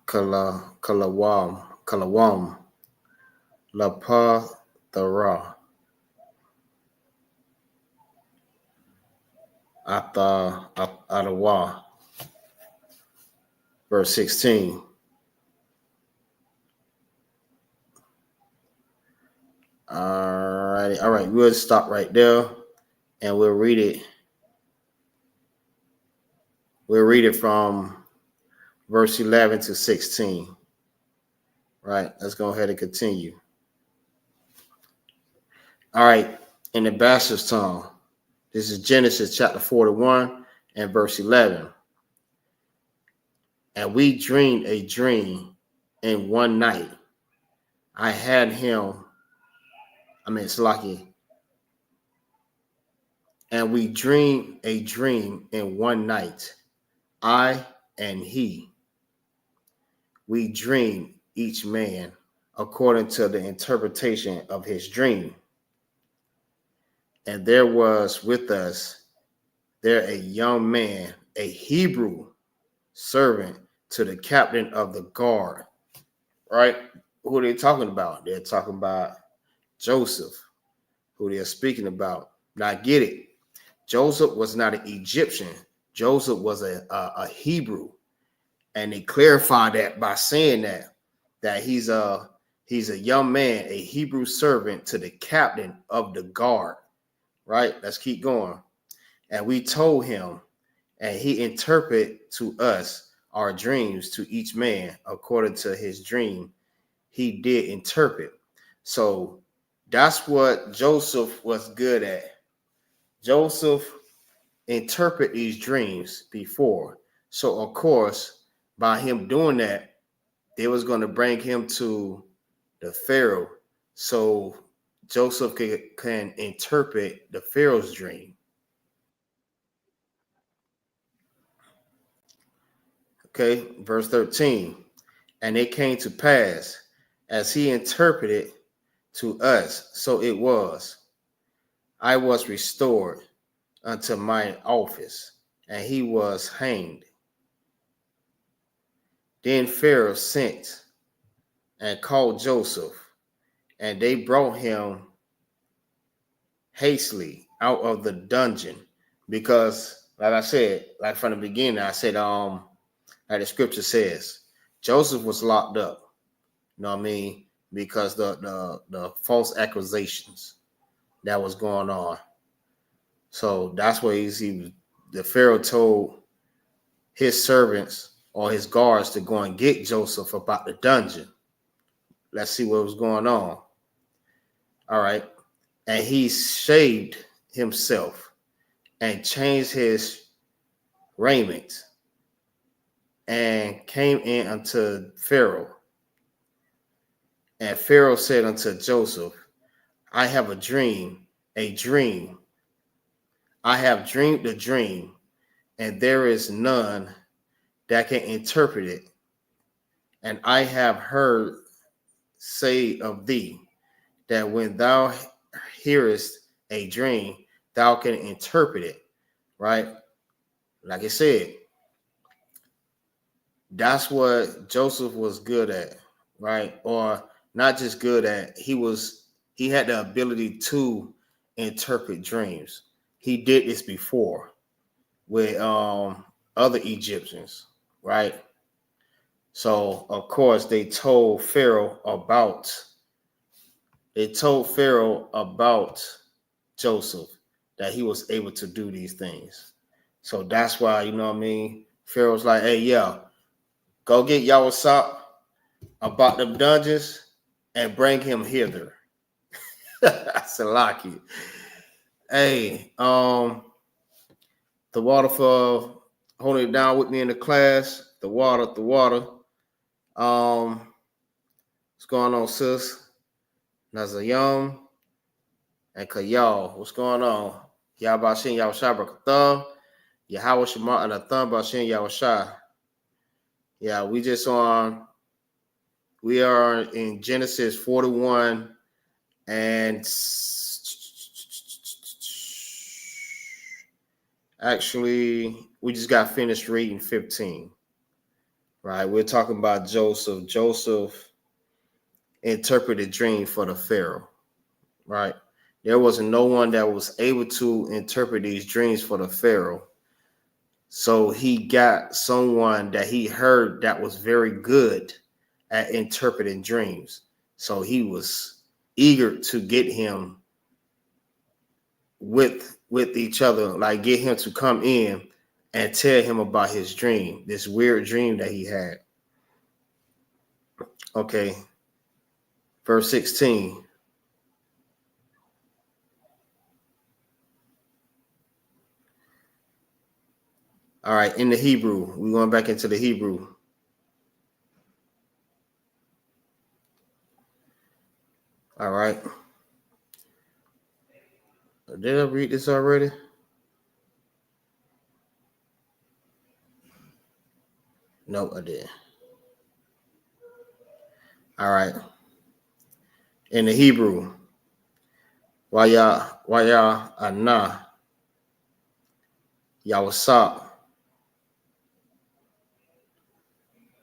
Kalawam. Lapathara. Atawa. Verse 16. All right. We'll stop right there and we'll read it. We'll read it from verse 11 to 16. Right. Let's go ahead and continue. All right. In the Bastard's tongue. This is Genesis chapter 41 and verse 11. And we dreamed a dream in one night. I had him. It's lucky. And we dreamed a dream in one night. I and he. We dreamed each man according to the interpretation of his dream. And there was with us there a young man, a Hebrew servant to the captain of the guard. Right? Who are they talking about? They're talking about Joseph, who they're speaking about. Now get it. Joseph was not an Egyptian. Joseph was a Hebrew. And they clarify that by saying that he's a young man, a Hebrew servant to the captain of the guard. Right? Let's keep going. And we told him, and he interpreted to us our dreams to each man according to his dream. He did interpret. So that's what Joseph was good at. Joseph interpreted these dreams before. So, of course, by him doing that, they was going to bring him to the Pharaoh so Joseph can interpret the Pharaoh's dream. Okay, verse 13. And it came to pass as he interpreted to us, so it was. I was restored unto mine office, and he was hanged. Then Pharaoh sent and called Joseph, and they brought him hastily out of the dungeon, because, like I said, like from the beginning, I said, like the scripture says, Joseph was locked up. You know what I mean? Because the false accusations that was going on. So that's what the Pharaoh told his servants or his guards to go and get Joseph about the dungeon. Let's see what was going on. All right. And he shaved himself and changed his raiment and came in unto Pharaoh. And Pharaoh said unto Joseph, I have a dream. I have dreamed a dream, and there is none that can interpret it. And I have heard say of thee that when thou hearest a dream, thou can interpret it, right? Like I said, that's what Joseph was good at, right? Or not just good at, he had the ability to interpret dreams. He did this before with other Egyptians, right? So of course they told Pharaoh about Joseph, that he was able to do these things. So that's why, you know what I mean? Pharaoh's like, hey, yeah, go get Yahanna about them dungeons and bring him hither. Salaki. Hey, the water for holding it down with me in the class. The water. What's going on, sis? Nazayam and Kayal. What's going on? Yabashin Yawashabrakatha. Yahweh Shema and Atham Bashin Yawashah. Yeah, we are in Genesis 41 and actually we just got finished reading 15. Right? We're talking about Joseph. Joseph interpreted dream for the Pharaoh. Right? There wasn't no one that was able to interpret these dreams for the Pharaoh. So he got someone that he heard that was very good at interpreting dreams. So he was eager to get him with each other, like get him to come in and tell him about his dream, this weird dream that he had. Okay. Verse 16. All right, in the Hebrew, we're going back into the Hebrew. All right. Did I read this already? No, I didn't. All right. In the Hebrew, Yahanna, Yawasap,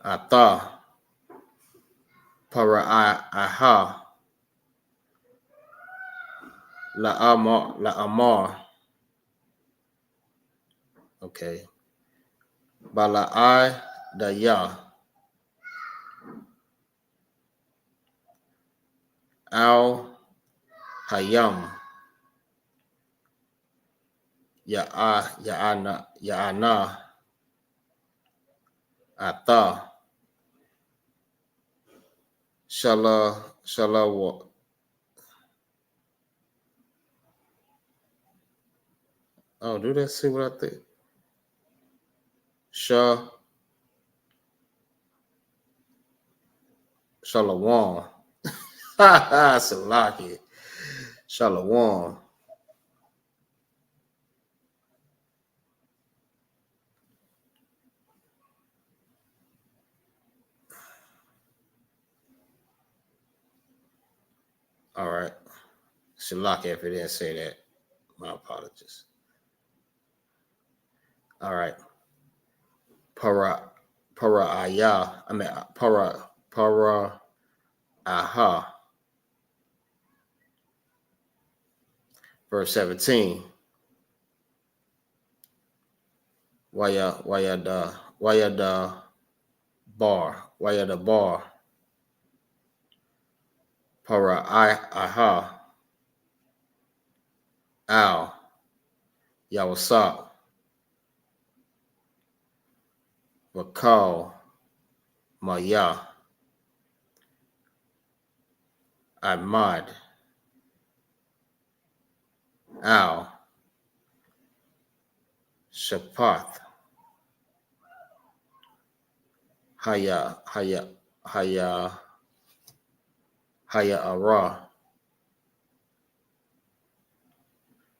Atha, Para'aha, La'amar. Okay. Bala'ai Daya. Al Hayam. Yahanna. Atha. Shala Oh, do that. See what I think. Shalom. Salaki. Shalom. All right. Shalaki, if it didn't say that, my apologies. All right. Para ayah. I mean para aha. Verse 17. Wayada bar. Para aha. Al. Yawasak. Wakal. Maya. Ahmad. Al. Shapath. Haya Ara.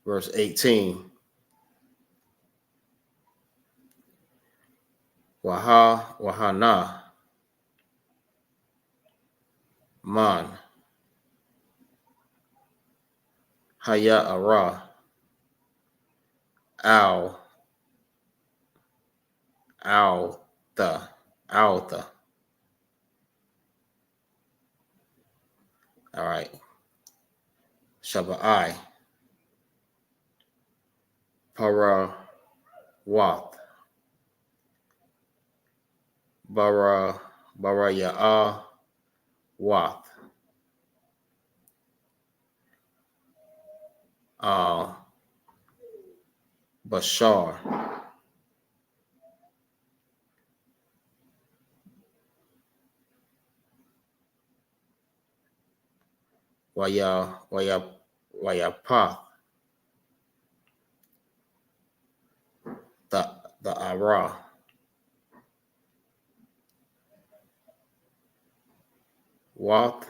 Verse 18. Wahana. Man. Haya Ara. Alta. All right. Shabai. Para Wath. Bara Ya'a Wath. Bashar. Wayapath. The Ara. Wath.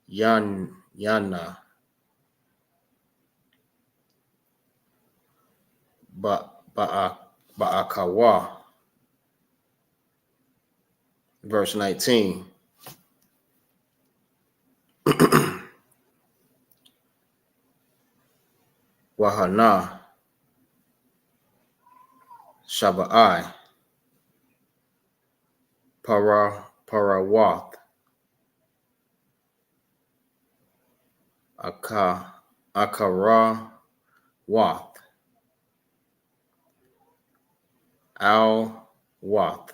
Yahanna. Ba'akawa. Verse 19. Wahana. Shabai. Parawath. Akara Wath. Al Wath.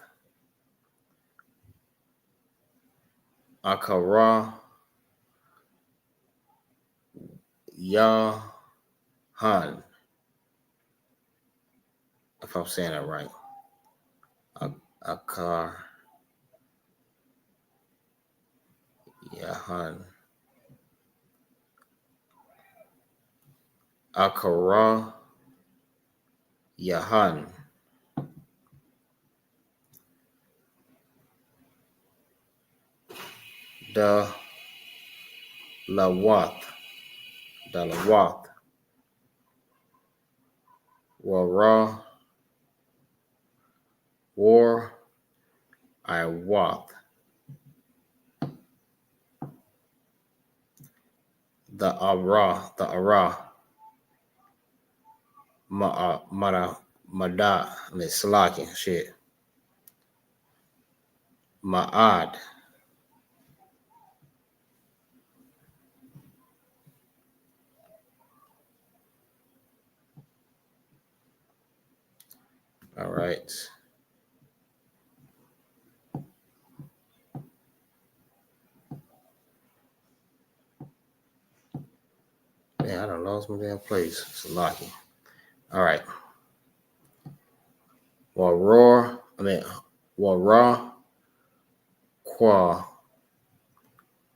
Akara Yahan. If I'm saying that right. Akar Yahan. Akara Yahan. Dalawath. War Iwath. The Ara. Mada. I mean, Slaki. Shit. Ma'ad. All right. Man, I done lost my damn place. It's lucky. All right. Wara Kwa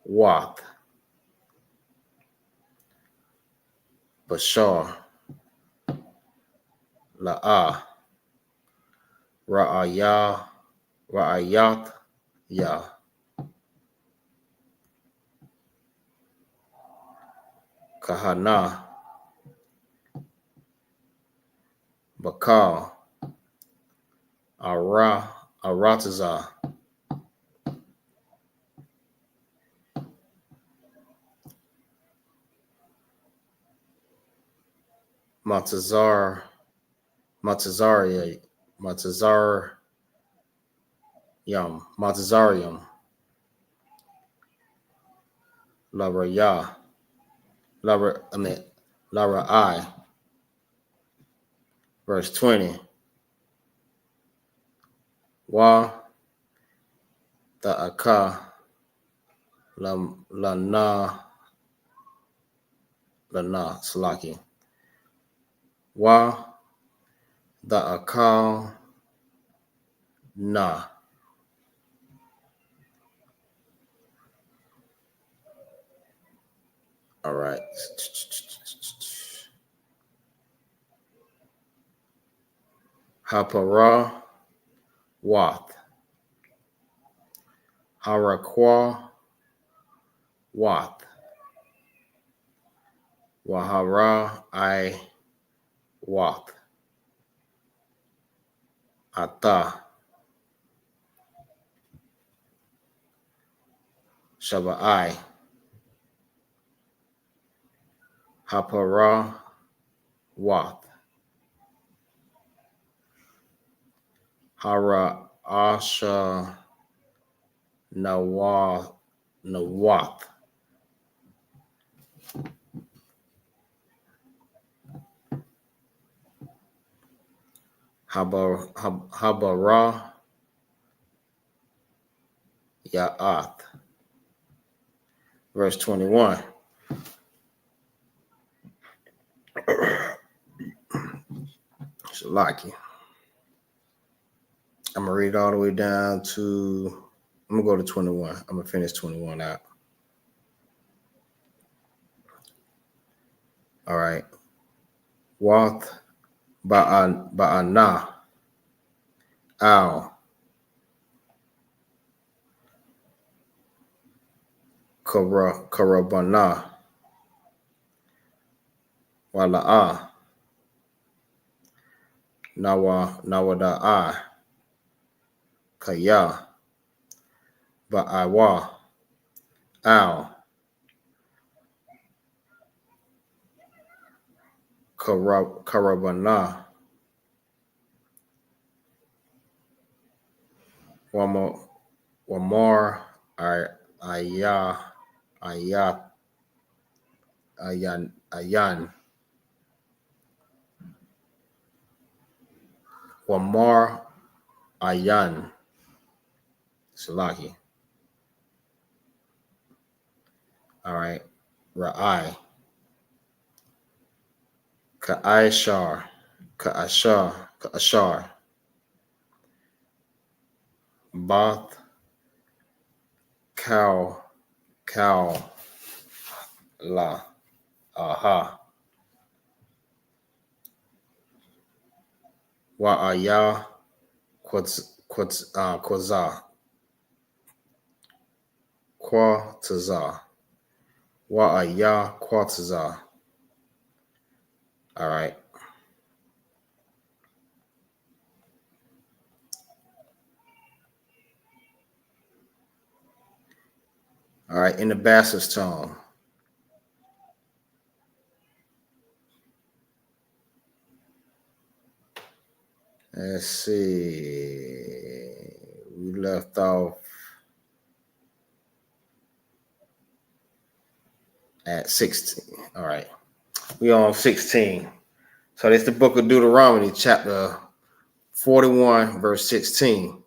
Wath. Bashar, La'ah, Ra'ayah, Ra'ayat, Yah, Kahana, Bakal, Aratazah, Matazarium, Larayah, Lara'ai, verse 20. Wa Ta'aka, Lana, Salaki. Wa Da'akal, Na. All right. Hapara, Wath. Harakwa, Wath. Wahara, I, Wath. Ata, Shaba'ai. Hapara, Wath. Hara, Asha, Nawath. Habara, Ya'ath. Verse 21. Shalaki. I'm going to read all the way down to, I'm going to go to 21. I'm going to finish 21 out. All right. Wath Ba'ana, Al, Karabana, Wala'ah, Nawada'ah, Kaya, Ba'awa, Al, Karabana, Wamar, Ayan, Wamar, Ayan, Salaki. All right. Ra'ai, Ka'ashar, Bath, Cow, La, Aha, Wa'aya, Quaza, Wa'aya, Quataza. All right. All right, in the Bassus tone. Let's see. We left off at 16. All right. We on 16. So this is the book of Deuteronomy, chapter 41, verse 16.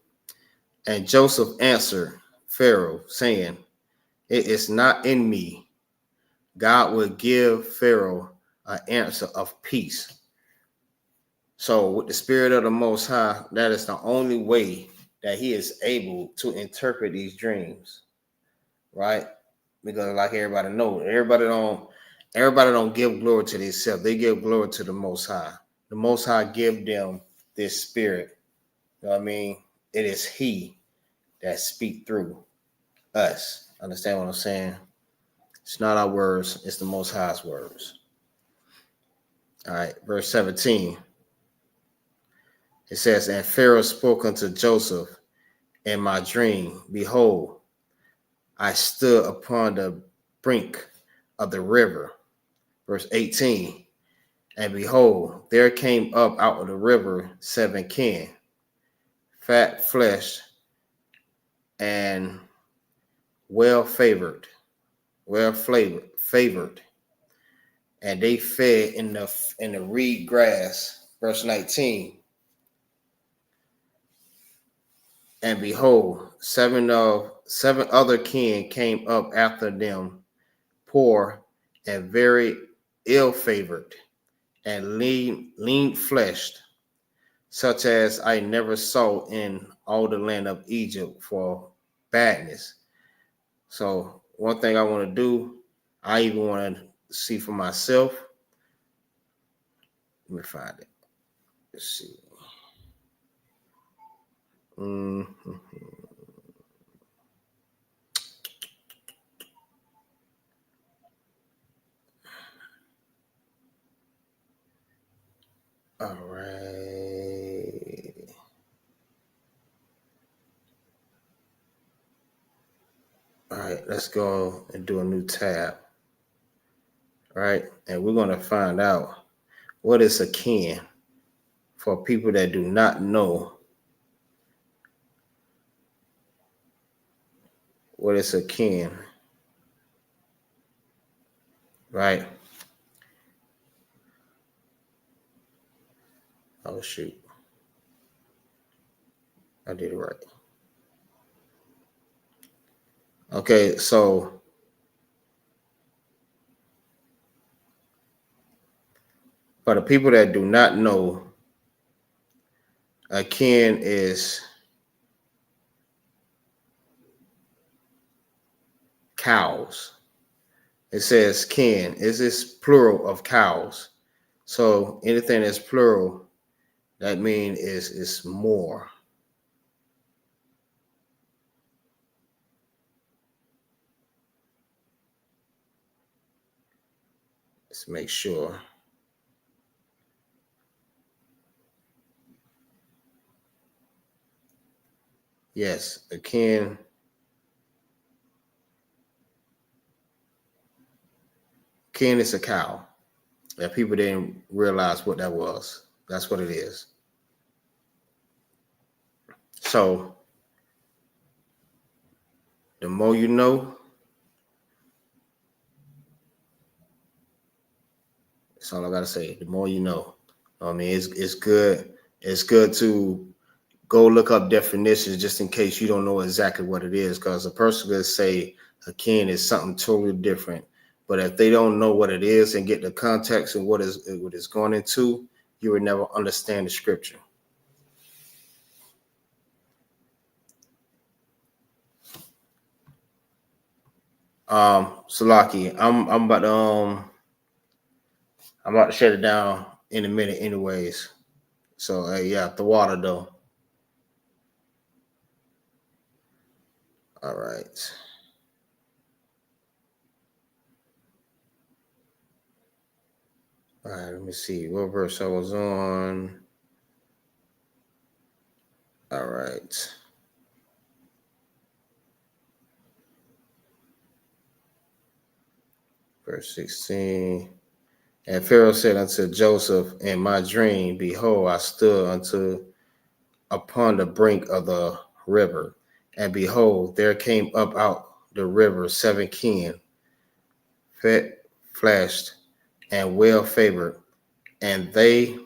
And Joseph answered Pharaoh, saying, it is not in me. God will give Pharaoh an answer of peace. So with the spirit of the Most High, that is the only way that he is able to interpret these dreams, right? Because like everybody knows, Everybody don't give glory to themselves. They give glory to the Most High. The Most High give them this spirit. You know what I mean? It is He that speak through us. Understand what I'm saying? It's not our words. It's the Most High's words. All right, verse 17. It says, and Pharaoh spoke unto Joseph in my dream, behold, I stood upon the brink of the river. Verse 18. And behold, there came up out of the river 7 kin, fat fleshed and well favored, and they fed in the reed grass. Verse 19. And behold, seven other kin came up after them, poor and very ill favored, and lean fleshed, such as I never saw in all the land of Egypt for badness. So one thing I want to do, I even want to see for myself. Let me find it. Let's see. Mm-hmm. All right. All right, let's go and do a new tab. All right, and we're going to find out what is a kin for people that do not know what is a kin. Right? Oh, shoot. I did it right. Okay, so for the people that do not know, a kin is cows. It says kin. Is this plural of cows? So anything that's plural, that means is more. Let's make sure. Yes, a kin. Kin is a cow. That people didn't realize what that was. That's what it is. So the more you know, that's all I gotta say. The more you know. I mean, it's good. It's good to go look up definitions just in case you don't know exactly what it is, because a person could say a kin is something totally different. But if they don't know what it is and get the context and what it's going into, you would never understand the scripture. Salaki, I'm about to shut it down in a minute anyways. So yeah, the water though. All right. All right, let me see what verse I was on. All right. Verse 16. And Pharaoh said unto Joseph in my dream, behold, I stood upon the brink of the river, and behold, there came up out the river 7 kin, fat fleshed and well favored, and they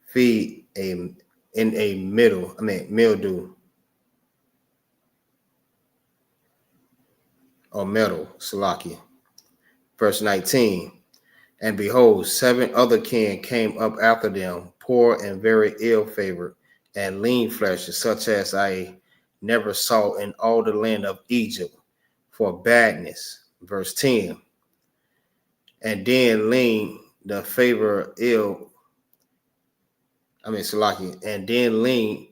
feed in a mildew or metal, Salaki. Verse 19. And behold, 7 other kin came up after them, poor and very ill favored, and lean fleshed, such as I never saw in all the land of Egypt for badness. verse 10. And then Ling, the favor Salaki, and then Ling,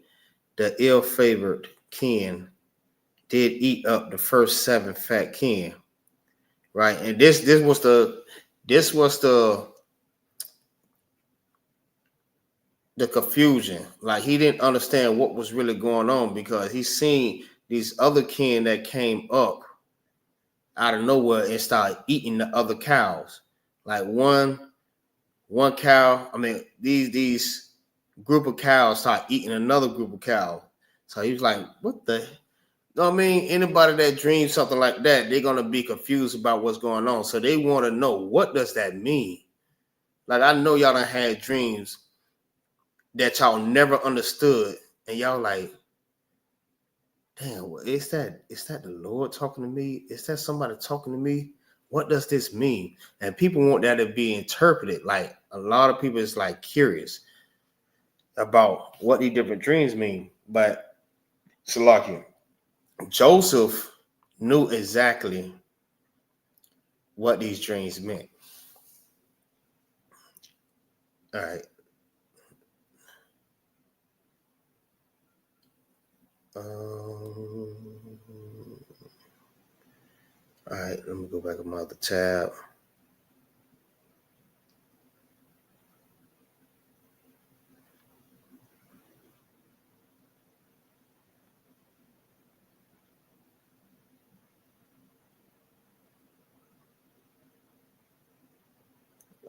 the ill-favored kin, did eat up the first 7 fat kin. Right. And this was the confusion. Like, he didn't understand what was really going on, because he seen these other kin that came up out of nowhere and started eating the other cows. Like one cow, these group of cows start eating another group of cows. So he was like, what the? You know what I mean? Anybody that dreams something like that, they're going to be confused about what's going on. So they want to know, what does that mean? Like, I know y'all done had dreams that y'all never understood. And y'all like, damn, is that the Lord talking to me? Is that somebody talking to me? What does this mean? And people want that to be interpreted. Like, a lot of people is like curious about what these different dreams mean. But Salaki, Joseph knew exactly what these dreams meant. All right. All right, let me go back to my other tab.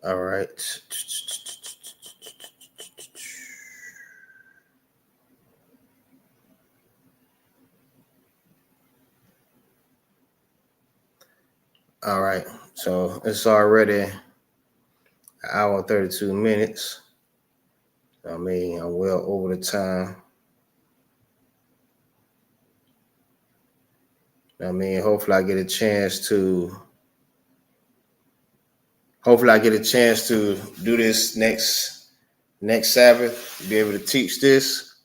All right. All right. So it's already an hour and 32 minutes. I'm well over the time. Hopefully I get a chance to do this next Sabbath, be able to teach this.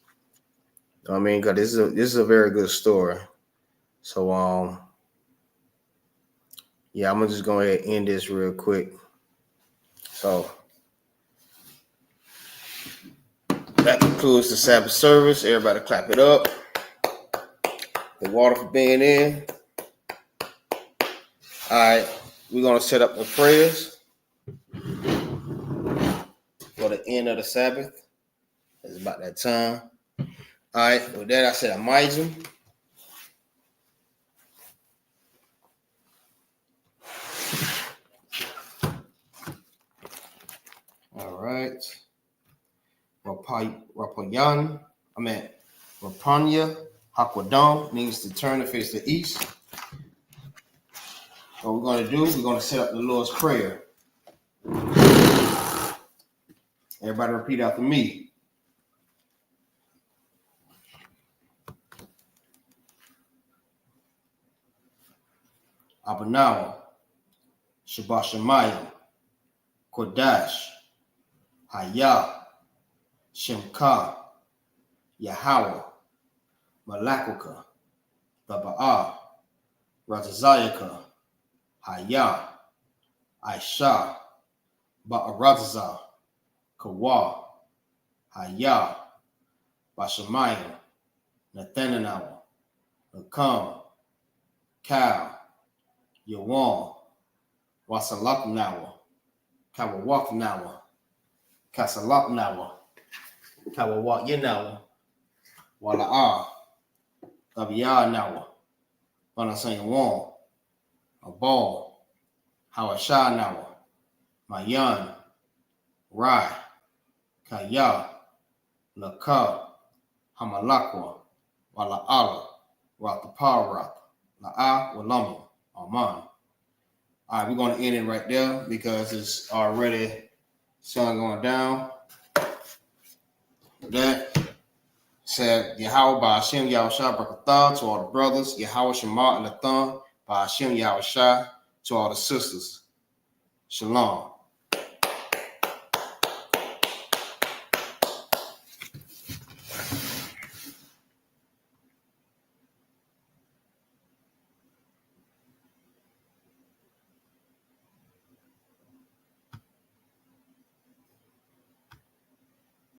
Because this is a very good story. So yeah, I'm gonna just go ahead and end this real quick. So that concludes the Sabbath service. Everybody clap it up. The water for being in. All right, we're gonna set up the prayers for the end of the Sabbath. It's about that time. All right, with that I said Amijim. All right. Rapanya Hakwadam means to turn to face the east. What we're going to do, we're going to set up the Lord's Prayer. Everybody repeat after me. Abanawa, Shabbat Shemayim, Kodash, Hayah, Shemka, Yahweh, Malakuka, Baba'ah, Razazayaka, Hayah, Aisha, Ba'arazazah, Kawa, Hayah, Bashamayim, Nathanawa, Nakam, Kal, Yawan, Wasalaknawa, Kawawaknawa, Kasalaknawa, Kawawak Yanawa, Wala'ah, Gabiya Nawa, Banasayan Wong, Abal, Hawasha Nawa, Mayan, Rai, Kaya, Laka, Hamalakwa, Wala'ala, Rataparak, La'a, Walami, Aman. All right, we're going to end it right there because it's already sun going down. That said, Yahweh by Hashem Yahushua Barakatah to all the brothers, Yahweh Shema and Nathan by Hashem Yahushua to all the sisters. Shalom.